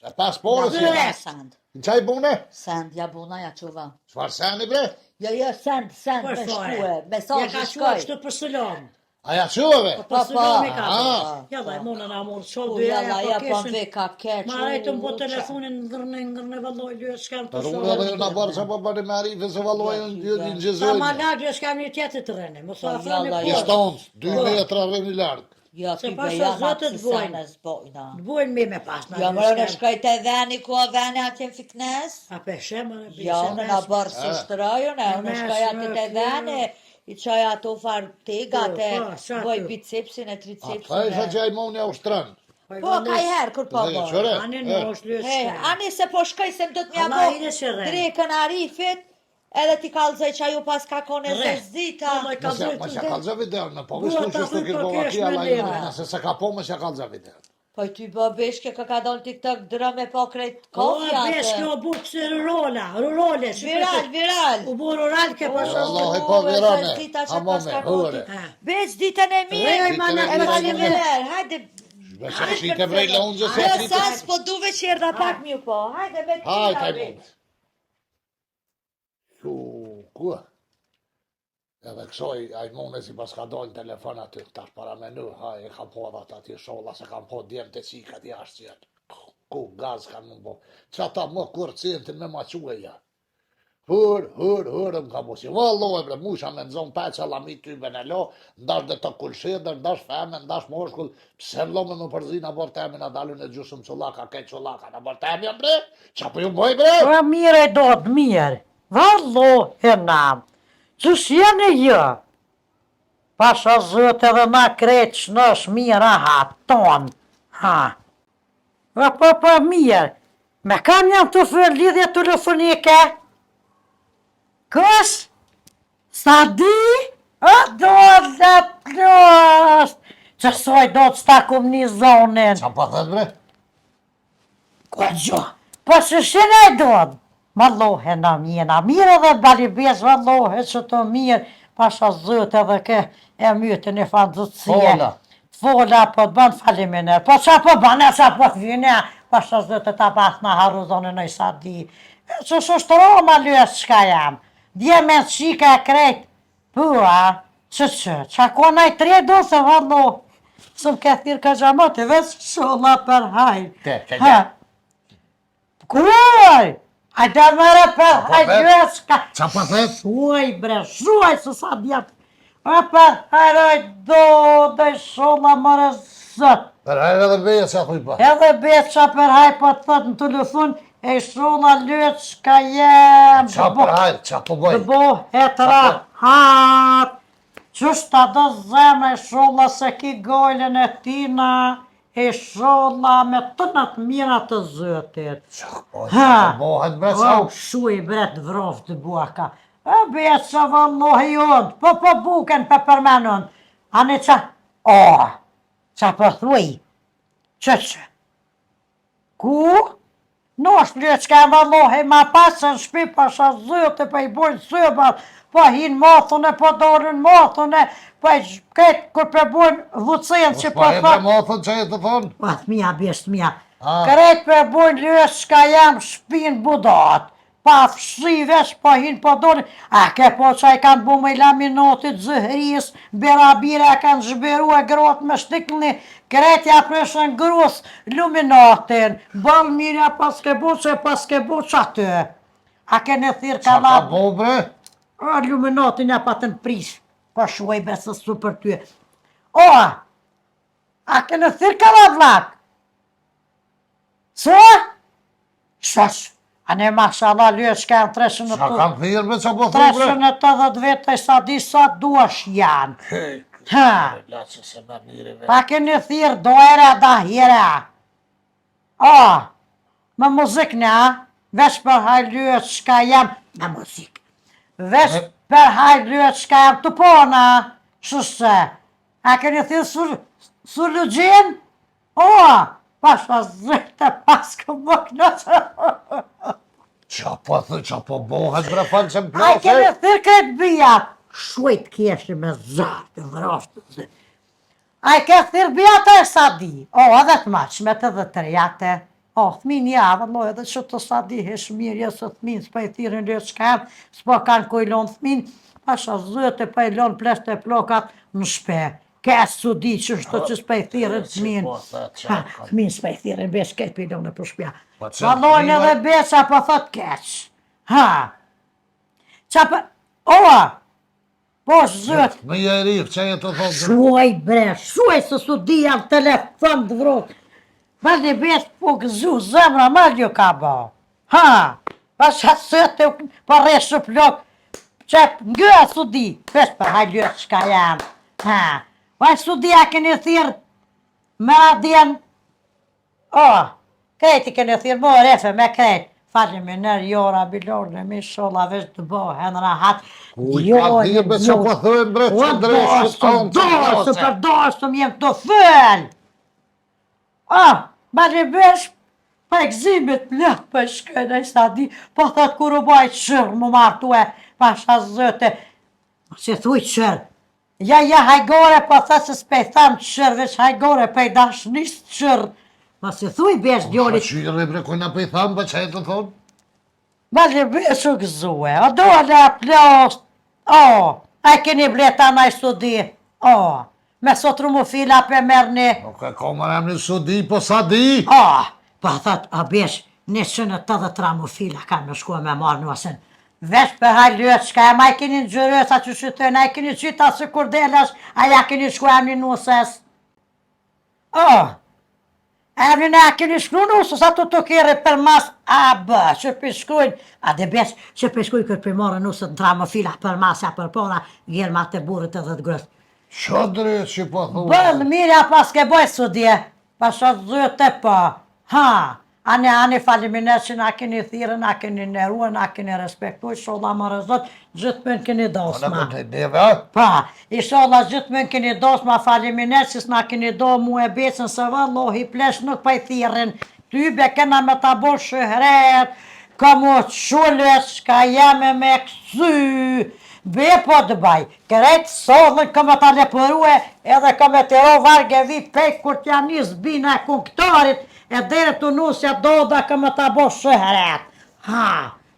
Se pas porës Dhe. je. Send. Në qaj bune? Send, ja buna, ja quva. Qfar seni bre? Jo, send, Për me fare. shkue. Ja Mesazh ka i qua shkoj. kështu për sëlon. Aja quave? Për sëlon i ka. Ah. Ja dhe, mona na mund qo U dhe jalla, ja ja po po në ve keshin. ka keq. Ma rejtë më po telefonin ngërne valloj lë, s'kam të Rune dhe në barë që po bërë me arife se valojën dy një Sa ma gjëzojnë. lagë s'kam një tjetër të rene, mos sa Po, thënë jalla, e I po. shtonë, 2 metra rëmi largë. Jo, Se ky pasha beja zotët hapë bojnë. se bojna. Të bojnë mi me pas. Jo, më në shkoj të veni ku o veni atje në fiknes. A peshe më në Jo, në në bërë së shtrojën, e në shkoj atje të veni. I qoj ato farë tegate, Po, qa boj tu? bicepsin e A ta isha tricepsin. që a i moni austranë. Po, ka i herë, kur po Dhe, bërë. qëre? Ani në është lë He, ani se po shkoj se më do të mja Allah bo i në shërre. drekën arifit, edhe ti kalzoj që ajo pas ka kone Re. zezita. Allah i ka Mëse zëjtë mëse të kalza video, në po Bua, vështu ta që shtu thuj ki po bo kesh akia me la lema. i nëse se ka po mëse kalza video. Po ty bë beshke ka donë TikTok drëm e po krejt O, kofja besh atë. kjo bu pëse rurole. Viral. U bu rural ke po shumë. Allah i po virane, Dita që hamo pas me, ka hore. koti. Beq ditën e mirë. Rej, mana, E e faleminderit. Hajde. Mëse shite brej lonjë se Jo, shite. sas po duve që erdha pak mju po. Hajde me Hajde, tira, hajde. beq. Shu, Ku? Edhe kësoj, a i mune si pas ka dojnë telefon aty, tash para menu, ha, e kam po dhat aty sholla, se kam po djemë të cikat jashtë jetë. Ku gaz kanë më bo. Që ata më kur cintin me ma queja. Hur, më ka bosi. Valloj, bre, musha me nëzon peqa, lami tybe në lo, ndash dhe të kulshedër, ndash feme, ndash moshkull, pse në lo me më përzin a bërë temin, a dalu në gjusëm qëllaka, ke qëllaka, në bërë temin, bre, qa po ju boj, bre? Po mirë e do të mirë. Vallo, Hena, që s'jene jë? Pasha zët edhe na kretë që nësh mirë aha tonë. Ha. Po mirë. Me kam jam të fërë lidhje telefonike? Kës? Sa di? O do dhe plost. Qësoj do të stakum një zonin. Qa po thët, bre? Ko gjo? Po që shene e do të? Mallohe na mjena, mirë edhe balibes, mallohe që të mirë, pasha zët edhe ke e mytën e fandzëtësie. Fola. Fola, po të banë faliminer, po qa po banë, qa po të vjene, pasha zët e ta pas në haruzone në i sa di. Që shushtëro ma lësë qka jam, dje me të shika e krejt, pua, qa konaj tre do se vallohe, së më ke thirë ka gjamote, veç shola për hajnë. Ke. Kuj! Hajde mërë për hajgjëska. Qa po thët? Shuaj bre, shuaj se sa djetë. E për hajroj do dhe shola mërë zët. Për hajrë edhe beje që thuj pa. Edhe betë që për haj po të thët në telefon, e shola lëtë shka jem. Qa për hajrë, qa po boj? Të bo hetra hat. Qështë ta do zemë e shola se ki gojlen e tina, e shola me të natë mira të zëtit. Qa po bohet, bre, qa? Shuj bret vrof të buaka. E betë që vallohi jodë, po buken për përmenën. Ani qa, qa po thuj, që? Ku? Në është një që ka vallohi ma pasë në shpi pasha zëtë, po i bojnë sëbat, po hinë mothën e po dorën mothën e, po i këtë kur për bojnë vucen që po Po e bre thonë. mothën që e të thonë? Pa, thmija, bjesht, thmija. Kret për bujnë lësë shka jam shpinë budat. Pa fshi vesh, po hinë po dorën. A ke po që i kanë bu me i laminatit zëhris, berabire e kanë zhberu e grot me shtikni. Kretja preshën grus luminatin. Balë mirja pas ke bu që aty. A ke në thirë Qa ka kalat. bo, bre? Luminatin e pa të në prish. Po shuaj besës su për ty. A ke në thirë kalat vlak. Së? Shash, a ne mashallah lyë që kanë Qa kam thirë, bre, qa po thuj, bre? 380 vete sa di sa duash janë. Ha, Laçë se me mire, bre. pa keni thirë dojre da hire. Me muzik ne, veç për haj lyë që ka jam, me muzik. Veç për haj lyë që ka jam të pona, shusë. A keni thirë su lëgjin? Pasha zëtë pas këmë kënëtë. Qa po thuj, qa po bohet, bre, falë që më A kemi plase? thyrë këtë bia, shuajt keshi me zartë, vrashtë të zë. A ke thyrë bia të e sa di, edhe të maqmet edhe të rejate. Thmin javë, edhe që të sa di hesh mirë, jesë thmin, s'pa i thyrën lë që kam, s'pa kanë kujlon thmin, pasha zëtë pa i lonë pleshte plokat në shpe. Kësë su di që shto që s'pa i thyrën thmin. Thmin s'pa i thyrën, besh këtë pilone për shpja. Valojnë edhe beqa po thot keq. Qa për... Po zët. Me jerif, që e të thonë? Shuaj bre, shuaj se su di janë telefon të vrot. Valë beq po gëzu zemra maljo ka ba. Pasha sëte po reshë plok. Qep nga su di, pesh për hajljo qka janë. Vaj su di a keni thirë me adjen. Krejti keni thirë mo refe me krejt. Falim e nërë jora, bilorë në mi shola vesh të bohen rahat. Ka dhirë me që po thujnë, bre, që dreshë të tonë që Doshtë, për doshtë më jem të fëll. Ma në besh, pa egzimit plët për shkënë, e sa di, po thot kur u bajt shërë më martu e, pasha zëte. Që thuj qërë. Ja, hajgore, po thot se s'pej thamë qërë, veç hajgore, pej dashnisht qërë. Ma se thuj besh djoli. Qyre, bre, kujna pe i thamë, pa që e të thonë? Bali besu gëzue, o dole a plost, a keni bleta na i studi, me sot rumufila pe merni, Nuk e komër emni sudi, po sa di? pa thot, a besh, 180 rumufila ka me shkua me marrë nuasen. Vesh për hajlët, shka e ma i keni në gjërës, a që shytën, a i keni qita se kur delesh, a ja keni shkua emni nuses. Emni ne a keni shkru nusës, ato të kere për mas, që për shkujnë, a dhe besh, që për shkujnë kërë për marrë nusët në tramofila për masja për pora, gjelma të burit edhe të grët. Qa drejt që po thua? Bëllë, mirja pas ke boj sudje, pasha zëte po, Ani falimines që na keni thirë, na keni neruë, na keni respektuj, sholla më rëzot, gjithë më në keni dosma. Pa, i sholla gjithë më në keni dosma falimines që s'na keni do mu e besën se vëllohi plesh nuk pa i thirin. Tybe kena me ta bo shëhret, ka mu qullet, shka jeme me kësy. Be po të baj, kërejt sollën këmë ta lepërue, edhe këmë të ro varge vi pejk kur t'ja njës bina e kunktarit, e dhere të nusja do da këmë ta bo shëhret.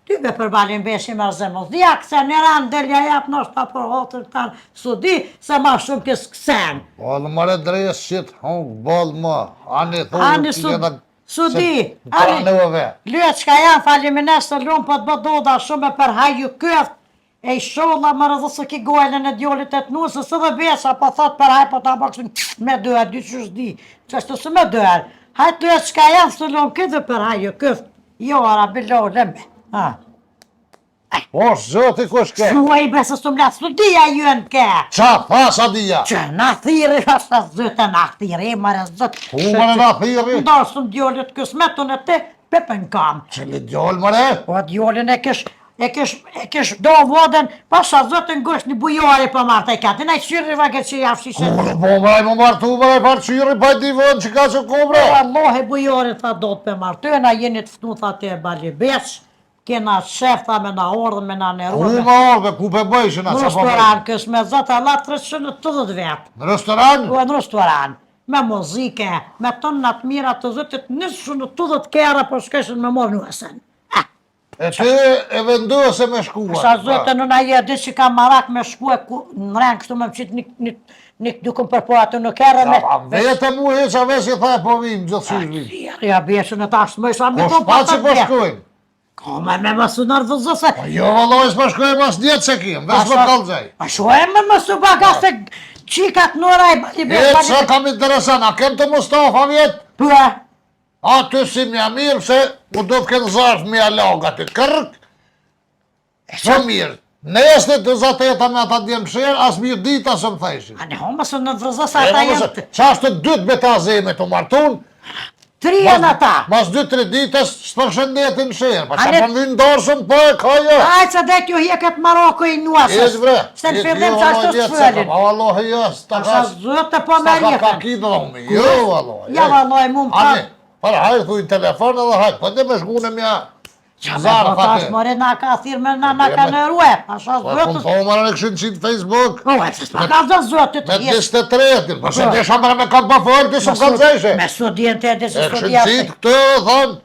Ty be përbalin beshi mërzemës, dhjak se një ranë delja japë nështë ta për hotër tanë, su di se ma shumë kësë kësen. Bolë mëre drejës shqit, bolë më, ani thunë, su di, lyet qka janë falimines të lumë për të bëdoda shumë për haju këft, e i sholla më rëzësë ki gojlën e djollit e të nusës, edhe besa po thot për haj, po ta bëksin me dërë, dy që shdi, që është të së me dërë. Hajtë lyet qka janë së lumë këtë për haju këft, jo ara bilo leme. Po, zëti kush ke? Shua i besë së mlatë, së dhja jën ke. Qa, fasa dhja? Që na thiri, ashtë zëte na thiri, mërë zëtë. Ku mëre na thiri? Ndarë së më djollit kësmetun e te, pepen kam. Qëli djoll mëre? Po, djollin e kish do vodën, pasha zëtën gësht një bujari për martë e katë, në i qyri vake që jafshishe. Kërë po mëre më martu mëre për qyri pa i divën që ka që kobre? Allah e bujari tha do të për martë, na jeni të fëtu tha të e bali besh, kena shef tha me na ordë, me na neru. Ku ma ordë, ku pe bëjshë na në që po bëjshë? Në restoran, kësë me zëtë alla 380 vetë. Në restoran? Po, në restoran, me muzike, me tonë në të mira të zëtit, 180 kera për shkeshin me morë nuesen. E ti e vendohë se me shkua. Sa zëtë në na je, di që ka marak me shkua, në rengë kështu me më qitë një dukëm për po atë në kere me... Vete mu e që vesi tha po vim, gjithësysh vim. Ja beshën e tashtë më isha me Po shpa që po shkojnë? Ka me mësu nërvëzëse. Po jo vëllojës po shkojnë mas djetë që kim, vesh më kalëgjaj. Pa shojë me mësu baga se qikat nëra i bali E që kam interesan, a kem të Mustafa vjetë? Për? A ty si mja mirë, se mu do të kënë zarf mja laga të kërk, së mirë. Nesë të zateta me ata djemë shërë, as mirë dita së më thejshin. A ne homë së në vëzësa ata jemë të... Qa është të dytë me ta zeme të martun, 3 janë ata. mas 2-3 ditës së përshëndetin shërë, pa që përndin dorësëm po e ka jo. Ajë që dhe kjo hjeket Maroko i nuasës. bre. Se në fillim që ashtë të shfëllin. Pa vallohi jo, s'ta Asa zëtë po me ka rjetën. ki dhomi, jo vallohi. Ja vallohi mu më Ani, para hajtë thuj telefon edhe hajtë, po dhe me shkune mja zarë Po tash more na ka thirë me na ka në ruë. Asa Po e zëtës. po marë në këshin qitë Facebook. Po e që s'pa ka dhe zëtë Me të jetë. 23-in, përse desha mërë me kam pa folë, të shumë kanë zeshe. Me studien të edhe E se këshin studia qitë këtë dhe thonë,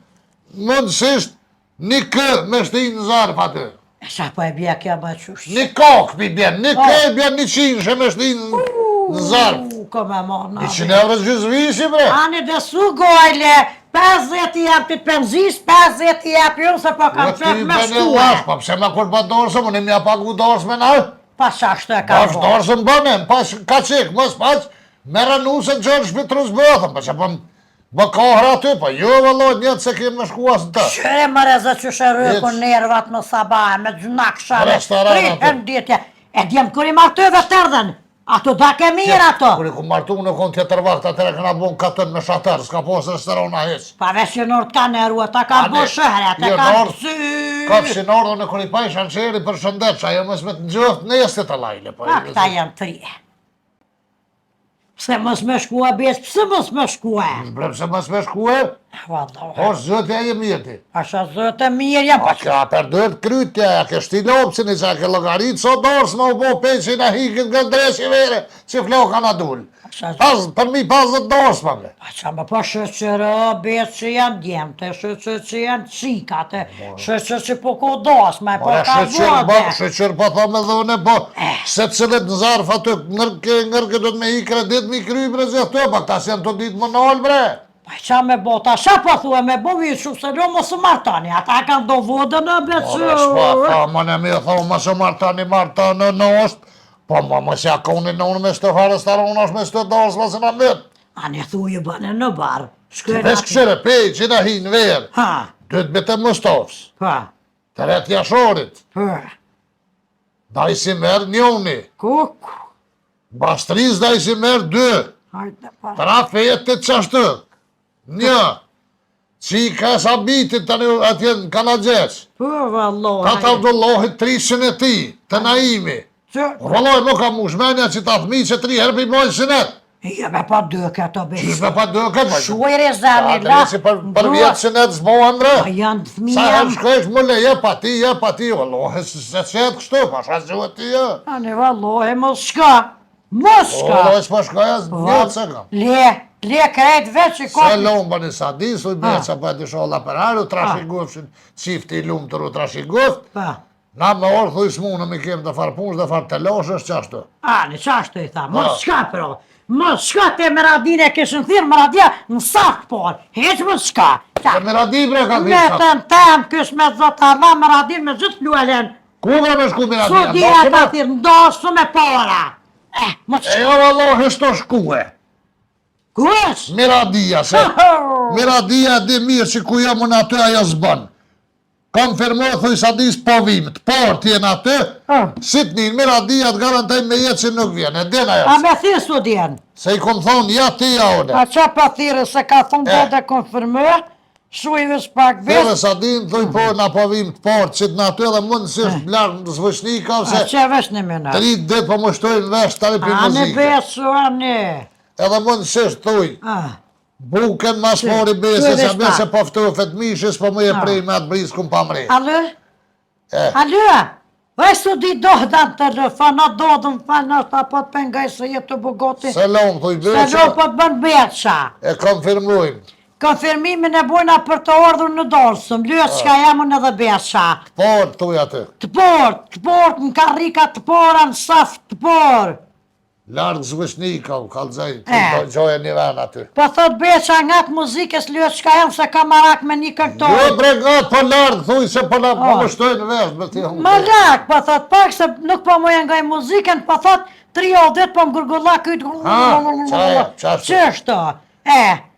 mundësisht një kë me shtinë në zarë pa të. E sa po e bja kja më qush. Një kokë pi bjen, një kë e bjen 100 me shtinë në zarë. Ko me mona. 100 euro gjysvishi bre. Ani dhe su gojle, 50 i jap të penzis, 50 i jap ju se po kam qef me shkua. Po pse ma kur pa dorësëm, unë mja pagu dorës me nalë. Pa shashtë e ka Pas bo. dorësëm bënem, pas ka qik, mos pas, merë nusën gjërë shpitrus bëthëm, po që po bë kohër aty, po jo vëllot njëtë se kemë me shkua së të. Qëre më reze që shërë ku nervat në sabah, me gjunak shale, Restoran aty. rritën ditje. E djemë kër i martëve të rdhen, ato da ke mirë ato. Kër i ku martu në konë tjetër vakt, atëre këna bon katën me shatër, s'ka po së resterona heq. Pa vesh që nërë t'ka nerua, ta ka bo shëhre, ta jo, ka nërë- sy. Ka pëshin ordë në kër i paj shanqeri për shëndet, që ajo mësë me të gjëft nesë të lajle. Pa këta janë 3. Pse mos me shkua besë, pse mos me shkua? Bre, pse mësë me shkue? Vallohi. O zëtja e mirë ti. Asha zëtë mirë jam A ka për duhet krytja, ke shtilopsin i qa ke logaritë, so dorës më u po peqin a hikit nga dreshi vere, që floka na dull. Për mi 50 dorës më me. A qa më po shëqërë, betë që janë djemëte, shëqërë që janë qikate, shëqërë që po kodos, me po ka vote. Shëqër po thome dhune, po se cilët në zarf aty, nërke do të me hi kredit, mi kry bre zëhtë, pa këta si janë të ditë më nëllë bre. Pa qa me bota, qa po thua me bo vitë shumë se lo mos u martani, ata kanë do vodën në beqë. Më në mi thua mos u martani në është, po më si akoni në unë me shtë farës të aronë është me shtë dorës më se në mëtë. A ne thu ju bëne në barë. Vesh këshire pej që na hi në verë, Ha, dytë me të Mustofës, pa, të retë jashorit, pa, da i si merë njoni, kuk, Bastris da i si merë 2, hajde pa. tra fejet të qashtë, 1, qika sabitit të një atje në Kanagjes, Po, vallohi. ta të Abdullohit 300 e ti, të naimi. Që, Vëlloj, më ka mushmenja që ta thmi që 3 herë për i mojnë sinet. jeme pa dëke të Qysh besë. me pa dëket, më Shuaj rezani, Ta dresi për vjetë sinet zbohen bre. Pa janë të thmi Sa jam. herë shkojsh më le, je pa ti, vëlloj, se qëtë kështu, pa shka zhuhet ti, je. A ne vallohi, mos shka. Mos shka. Vëlloj, s'po shkoja, vjetë se kam. Le krejt veç që Se ka. lomë bërë një sadis, u i beca për të sholla për arë, u trashigufshin, qifti i lumë të ru trashiguft, Pa. na me orë thuj s'munë me kem të farë punës dhe farë të loshë është qashtu. A, ne qashtu i tha, mos shka pro. Mos shka te Meradin e kishën thirë Meradia në sakë por. Heq mos shka. Se me radi bre ka Me thirë të në tem kësh me zotë Allah Meradin me gjithë luelen. Ku bre me shku me Su radi? dhja ka thirë, ndosë me para. Mos E shka. jo vallohi shto shkue. Kush? Miradia, se Miradia di mirë që ku jam unë aty ajo s'bën. Konfirmoj thuj sa dis po vim, të por t'jen aty, si t'nin Miradia të garantoj me jetë që nuk vjen, e den ajo. A me thirë su djenë. Se i kom thonë, ja ti ja one. A qa pa thirë se ka thonë do dhe konfirmë, shu i vës pak Dhe vesh. sa din, thuj po na po vim të por, që t'na aty edhe mund nësisht blarë në zvëshnika, A se që vesh në minat. 3 dit po më shtojnë vesh tani për A ne muzike. besu, a ne. Edhe mund nësisht thuj, buken mas mori bese, se bese poftu fet mishës, po më je prej me atë briskun pa mre. Alë? Alë? Vaj su di dohdan të rëfana, dohdën fana, ta po të pengaj se jetë të bugoti. Selom, thuj Se beqe, lo po të bën beqa. e konfirmujmë. Konfirmimin e bujna për të ordhur në dorësëm, lyës qka jamun edhe beqa. Por, thuj aty. Të porë, në karrika të pora, në saf të porë. Largë zvëshnika, u kalzaj, gjoje një ven aty. Po thot beqa nga të muzikës lyës qka jam se ka marak me një këngëtor. Jo bre gatë, po largë, thuj se po na po më shtojnë vesh, me ti humë. Marak, po thot pak se nuk po më janë nga i muzikën, po thot 3 dit po më gërgulla këtë. Qështo?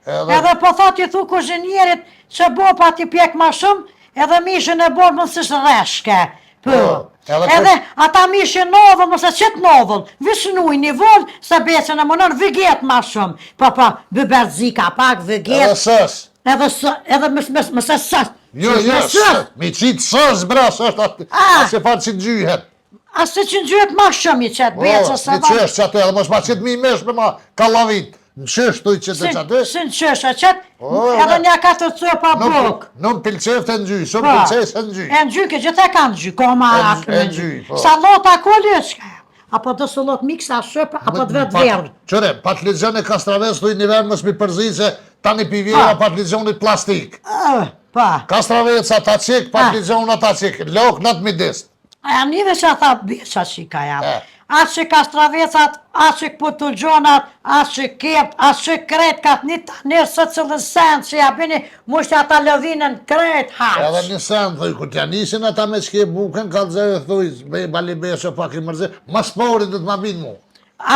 Edhe po thot i thu kuzhinjerit që bo pa ti pjek ma shumë, edhe mishën e borë mësë shë reshke. Edhe ata mishën novëll, mëse qëtë novëll, vishnuj një voll, se beqen e mënën vëgjet ma shumë. Po, bëberzika pak, vëgjet. Edhe sës. Edhe mëse sës. Jo, sës. Mi qitë sës, bra, sës atë. Ase farë që gjyhet. Ase që gjyhet ma shumë i qëtë beqë, se da. Një qështë që atë edhe, mos ma qitë mi mesh me ma kalavit. Në qështë tuj që të qatë? Si në qështë, a qëtë, edhe një ka të cë pa bukë. Nuk pilqef të në gjyj, shumë pilqef të në gjyj. E në gjyj, ke gjithë e ka në gjyj, ko ma rakë E në në gjyj, gjyj. po. Sa lot ako lëshka, apo të së lot miksa shëpë, apo të vetë verë. Qëre, patlizion e Kastraves tuj një vend mësë mi përzi se tani pivjera patlizionit plastik. Pa. Kastraveca ta qik, patlizionat ta qik, lok në të midis. A njëve që ata bësha qika jam. Atë që kastravecat, atë që pëtullgjonat, atë që kept, atë që kret ka të një të nërë së cëllën sen që ja bini mushtë ata lëvinën kret haqë. Edhe një sen, thuj, kur t'ja nisin ata me qke buken, ka të zërë, thuj, bali beshe pak i mërzi, ma sporit dhe t'ma binë mu.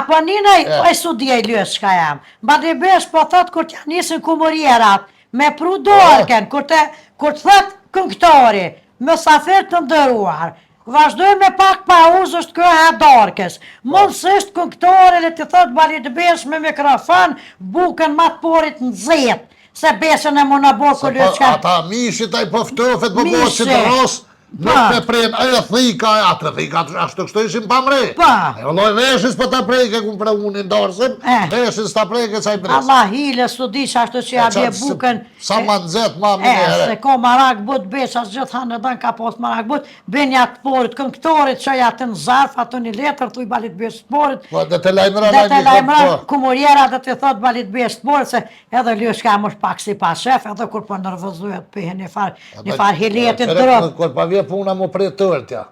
Apo njënej, e su dje i lësë shka jam. Bali besh po thot kur t'ja nisin kumurjerat, me pru dorken, kur të thot këngëtori, me safer të ndëruar, vazhdoj me pak pauzë është kjo e dorkes. Mundësisht këngëtore dhe të thot balit besh me mikrofon, buken ma të porit në zetë, se besën e më në borë kërë që ka... Ata mishit a i poftofet, po që të rosë, Nuk me prejnë, ajo thika, atë thika, ashtu kështu ishim pa mre. Pa. E vëlloj veshës për ta prejke, ku pra unë i ndorësëm, veshës ta prejke qaj bresë. Allah hile, s'u di që ashtu që ja bje bukën. Sa ma nëzet, ma më njëre. Se ko marak but besh, as gjithë hanë dënë ka pos marak but, benja të porit, këngëtorit që ja të në zarf, atë një letër, tu i balit besh të porit. Dhe të lajmëra, Dhe të lajmëra, kumurjera dhe të thot balit besh të porit, se edhe Ljushka më shpak si pa shef, edhe kur për nërvëzujet për një far hiletin të rëtë. Kur pa vje puna më prej tërtja.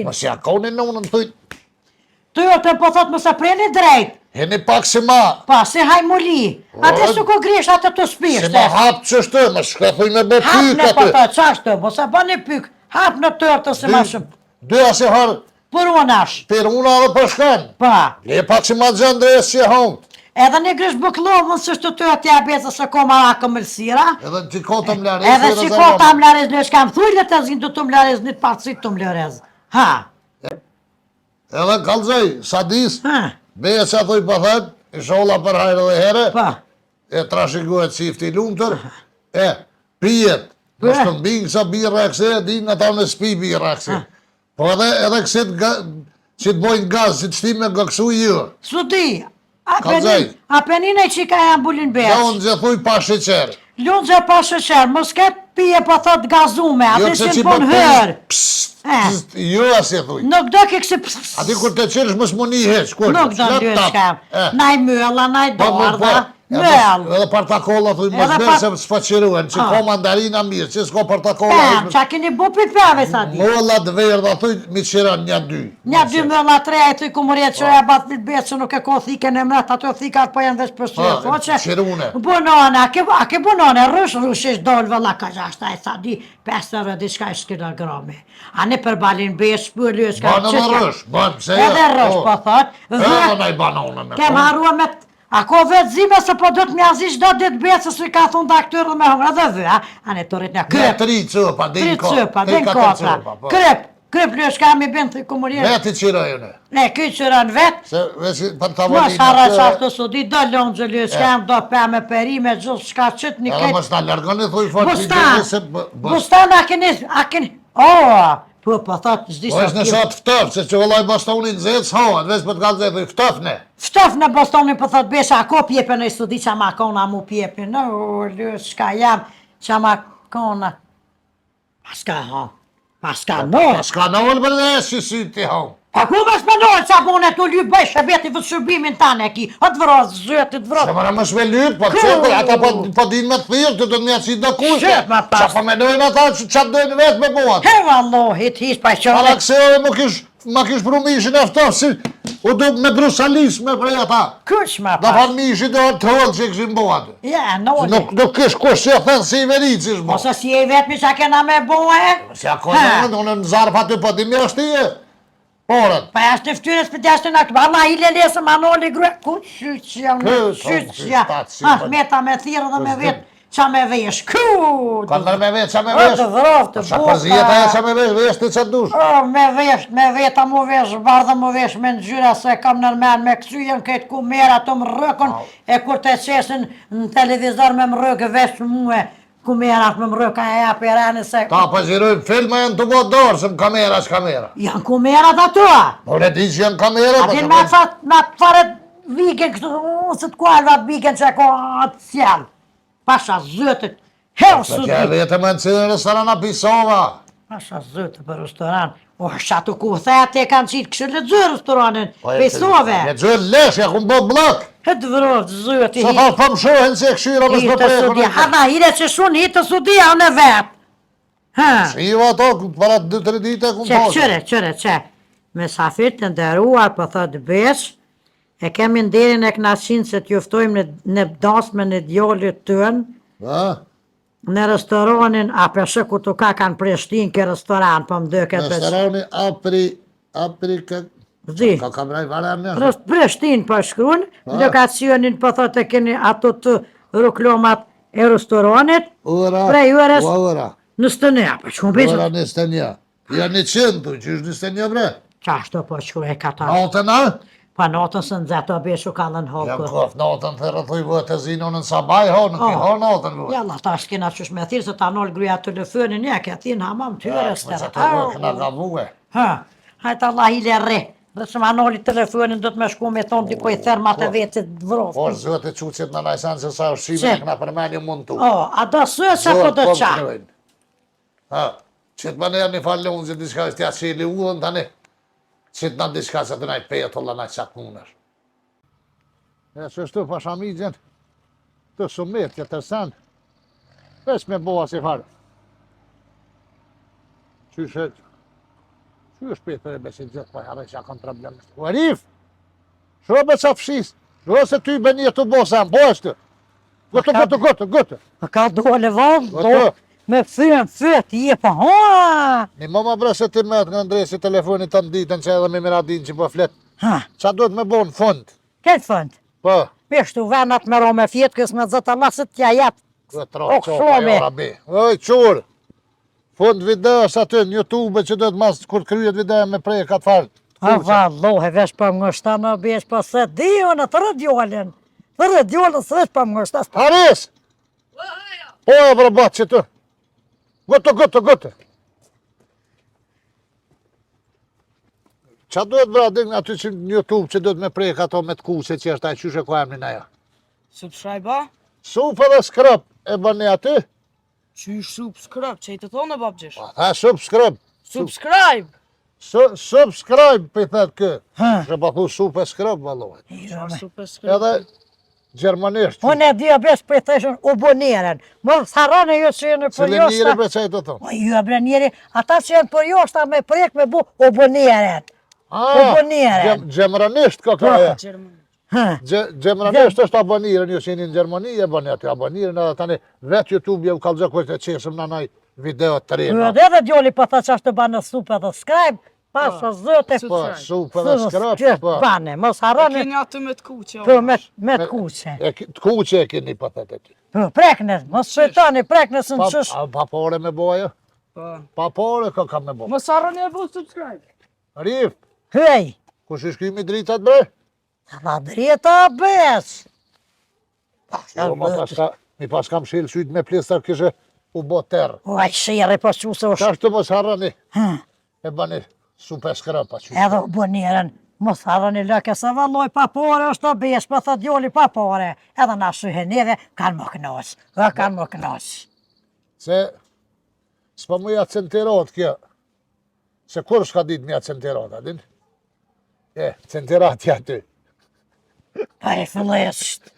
Mos ja koni në unën të Tërtë po thot më se preni drejt. Heni pak si ma. Pa, si hajmuli. Ate su ko grish atë të spishte. Si ma hapë që shtë, më shkëthuj me bë Hap pyk në po aty. thot, qa shtë, mos e bani pyk. Hap në tërtë si ma shumë. Dyja si harë, Për unash. për una dhe për shkan. Pa. Le pak si ma gjëndres që hongë. Edhe një grish buklovën së shtë të tja becë se ko marakë mëlsira. Edhe që kota mlarez. Edhe që ko ta mlarez në shkam thujle të zhinë të të mlarez një të partësit të mlarez. Ha. Edhe kalzoj, sadis, Ha. beje që thuj për thët, i sholla për hajrë dhe here, Pa. e trashikohet qifti lumëtër, e pijet, në shtë mbingë sa birra e këse, di në ta në spi birra e këse. Po edhe këse që të bojnë gaz, që të shtime gëksu ju. Su di. Kalzoj. Apenin e qika e ambulin Ja besh. unë gjëthuj pa sheqer. Lunë që pa shëqer, mos ketë pije po thot gazume, atë që në bon hërë. Jo asë thuj. Nuk do ke kësi pës. Ati kur të qërësh mësë më një heq, kur? Nuk do në dy shkam. Naj mëlla, naj dardha, mëll. Edhe partakolla thuj mos Edhe bërë se s'faqiruen, që ko mandarina mirë, që s'ko partakolla. Pem, qa keni bu pipeve sa di. Mëllat verdha thuj, mi qiran një dy. Një dy mëlla treja i thuj kumurjet që e bat një betë që nuk e ko thike në mrat, ato thikat po janë veç për syrë. Foqe, qirune. bunone, a ke bunone, rrush ish dole vëlla ka gjashta e sa di, 5 euro diçka ish kilograme. A ne për balin besh, për lësh ka Banë me rrush, banë, pse jo. Edhe rrush po thot. Edhe na i banone me. Kem harua me... A ko vetë zime se po do të mjazish do ditë becë se ka thunë daktyrë dhe me hongre dhe vë, a? A ne të rrit një kryp. Tri cëpa, din ko. Din kopra. Kryp lësh ka mi bënd të kumurjerë. Veti qirojune. Ne, kyj qëran vetë. Se vesi për Mos tavolina. harra ashtu su di, do lonë gjë lësh kam, do pe me perime, gjithë shka qëtë një Edhe këtë. mos na largoni thuj fort. Bustan, a keni... O, po thot, zdi Po është në shatë ftëf, se që vëllaj bastonin zetë s'hohet, veç për t'ka zetë, ftëfne. Ftëf në Bostonin për thot besha, a ko pjepe në i studi që ma kona mu pjepe, në lësh shka jam, që ma kona. Paska ha, paska nërë. S'ka në ullë për dhe si sy ti hau. A ku më shpenojnë që abone të lyp bëj shëbeti vëtë shërbimin tane ki, o të vrozë, zëtë të vrozë. Se mëra më shme lyp, po qëpër, ata po din me të thirë, të të një qitë dhe kushe. Shëp ma pas. Qa po menojnë ata që qatë dojnë vetë me buat. He vallohit, hish pa qële. Ala këse ma kish pru mishin e ftëf, si u du me brusalis me prej ata. Kush ma Da pas. fan mishin dhe të hollë që i këshin buat. Ja, noli. Nuk kish kush që e thënë si i veri që ishmo. Ose si e vetëmi që kena me bojë. Si ako në në zarë pa ty po ti mirë është tije. Porët. Pa jashtë në ftyrës për t'jashtë në këtë, Allah i lelesë ma noli grue. Ku qyqja, qyqja. Meta me thirë dhe me vetë qa me vesh. Ku! Këndër me vetë qa me O vesh. të vrov, të Qa përzijeta e qa me vesh, vesh të qatë dush. O, me veta mu vesh, bardha mu vesh me në gjyra se kam nërmen me kësyjen këtë ku mera të më rëkën, e kur të qesin në televizor me më rëkë vesh muë, ku mera të më rëkën e ja për rani se... Ta pëzirojnë filma janë të bëtë dorë, se më kamera është kamera. Janë ku mera të atua. Por e di që janë kamera, A din me fare viken kështu, se të kualva të viken që ko atë sjallë. Pasha zëtët, heo Se su që e di. vete me në cilë restoran a pisova. Pasha zëtë për restoran. O, shatu ku thete e kanë qitë kështë lëgjë restoranin, pesove. Me gjërë lesh, ja ku më bëtë blok. Hëtë vërët zëtë. Se ta të më shohen se e këshyra më Hitë su di, s'pëprekën. hana hire që shunë, hitë su di, a në vetë. Ha, Shiva ato, para 2-3 dite ku më që. Mesafir të ndëruar, për thëtë besh, e kemi nderin e knashin se t'juftojmë në dasme në djallit tënë, në restoranin, a përshë ku të ka kanë Prishtinë ke restoran, për më dëket veç. Restorani apri Zi, ka kamraj varen në. Prishtinë për shkruan, lokacionin për thotë e keni ato të ruklomat e restoranit, prej ures në stënja, për që më bëjtë. Ura 21. Ja 100, që është 21 bre. Qashto po shkru e kata. Altena? Pa natën së nëzet o beshu kallën Jam hokë. kof natën të rëthuj vëtë e zinë në sabaj, nuk i ha natën vëtë. Jalla, ta shkina qësh me thirë, se ta nol gruja telefonin, një ke thinë hamam tyre, Me që të vëtë në gavue. Ha, hajtë Allah i le re. Dhe që ma noli telefonin, do të me shku me thonë dikoj thermat e vetit vrofë. Po, zëtë qucit në najsanë se sa ushqime e këna përmeni mund tu. O, a do së që po do qa? Ha, që të më nërë një falë unë që diska është tja qeli ullën tani, që të në diska që të najtë pejet olla najtë qatë munër. E që është të pashamigjen, të sumet, që të sen, veç me boha si farë. Qyshe, që është petë e besin gjithë, pa jarë që kanë problem. Arif, shrobe qa fshis, rose ty be një të bosën, po është. Gëtë. Më ka dole vallë, Gëtë. me fyën fyët, je pa hoa. Një më bre se ti metë nga ndresi telefonit të nditën që edhe me miradin që po flet. Ha, Qa duhet me bo në fund? këtë fënd. Po, Peshtu venat me ro me fjetë, kësë me zëtë Allah se t'ja jetë. këtë O, roqo, kështu pa me. jo rabi. Oj, qurë, fund videos aty në YouTube që duhet mas kur kryet video me prej ka të farë. A vallohe, vesh për më ngështa në besh, po se di unë të rëdjollin. Të rëdjollin së vesh për më ngështa. Haris! Po e brabat që të. Gëtë. Qa duhet bra din aty që në YouTube që duhet me prej ato me të kuse që është ajë qyshe ko emrin ajo? Subscribe-a? Supë dhe skrëp e bëni aty? Qysh subscribe, që i të thonë e babgjesh? Ha, subscribe. Subscribe! Subscribe për i thetë kë. Ha. Që pa thu supe skrëp, valohet. Subscribe. Edhe gjermanisht. Unë e dhja besh për i theshën u boneren. Më tharane ju që jenë për Cile njëri joshta. për që i të thonë. O ju e bre njeri, ata që jenë për joshta me prek me bu u boneren. Gjemranisht ka ka e. Gjerman. Ha, Gjemranisht është aboniren, ju që jeni në Gjermani e bëni aty aboniren edhe tani vetë YouTube u kalëzë kështë e qesëm në naj video të ju rina. edhe dhe djoli për ta që është të banë supe dhe skrajb, pasë zëte Po, supe dhe skrëp, po. Bane, mos E harani keni atë me të kuqe. për me të kuqe. Të kuqe e keni për të ty. Për preknes, mos shëtani preknes në qësh. Pa pore me boja? Po. Pa pore ka me bo. Mos harroni e bu subscribe. Rif, Hej, kush i shkymi dritat bre? la drita bes. Jo, mi pas kam shilë sytë me plistar kështë u bo terë. O, aj shire po që se Qa është të mos harrani? Ha, E bani supe skrëpa që. edhe u boneren. Mos harani lëke se valloj pa pore është të besh, për thë djoli pa pore. Edhe na shyhe neve, kanë më knosë. Kanë më knosë. Se s'pa mu ja centirot kjo. Se kur s'ka dit mja centirot, adin? Centirat ja ty. Pa e fillesht.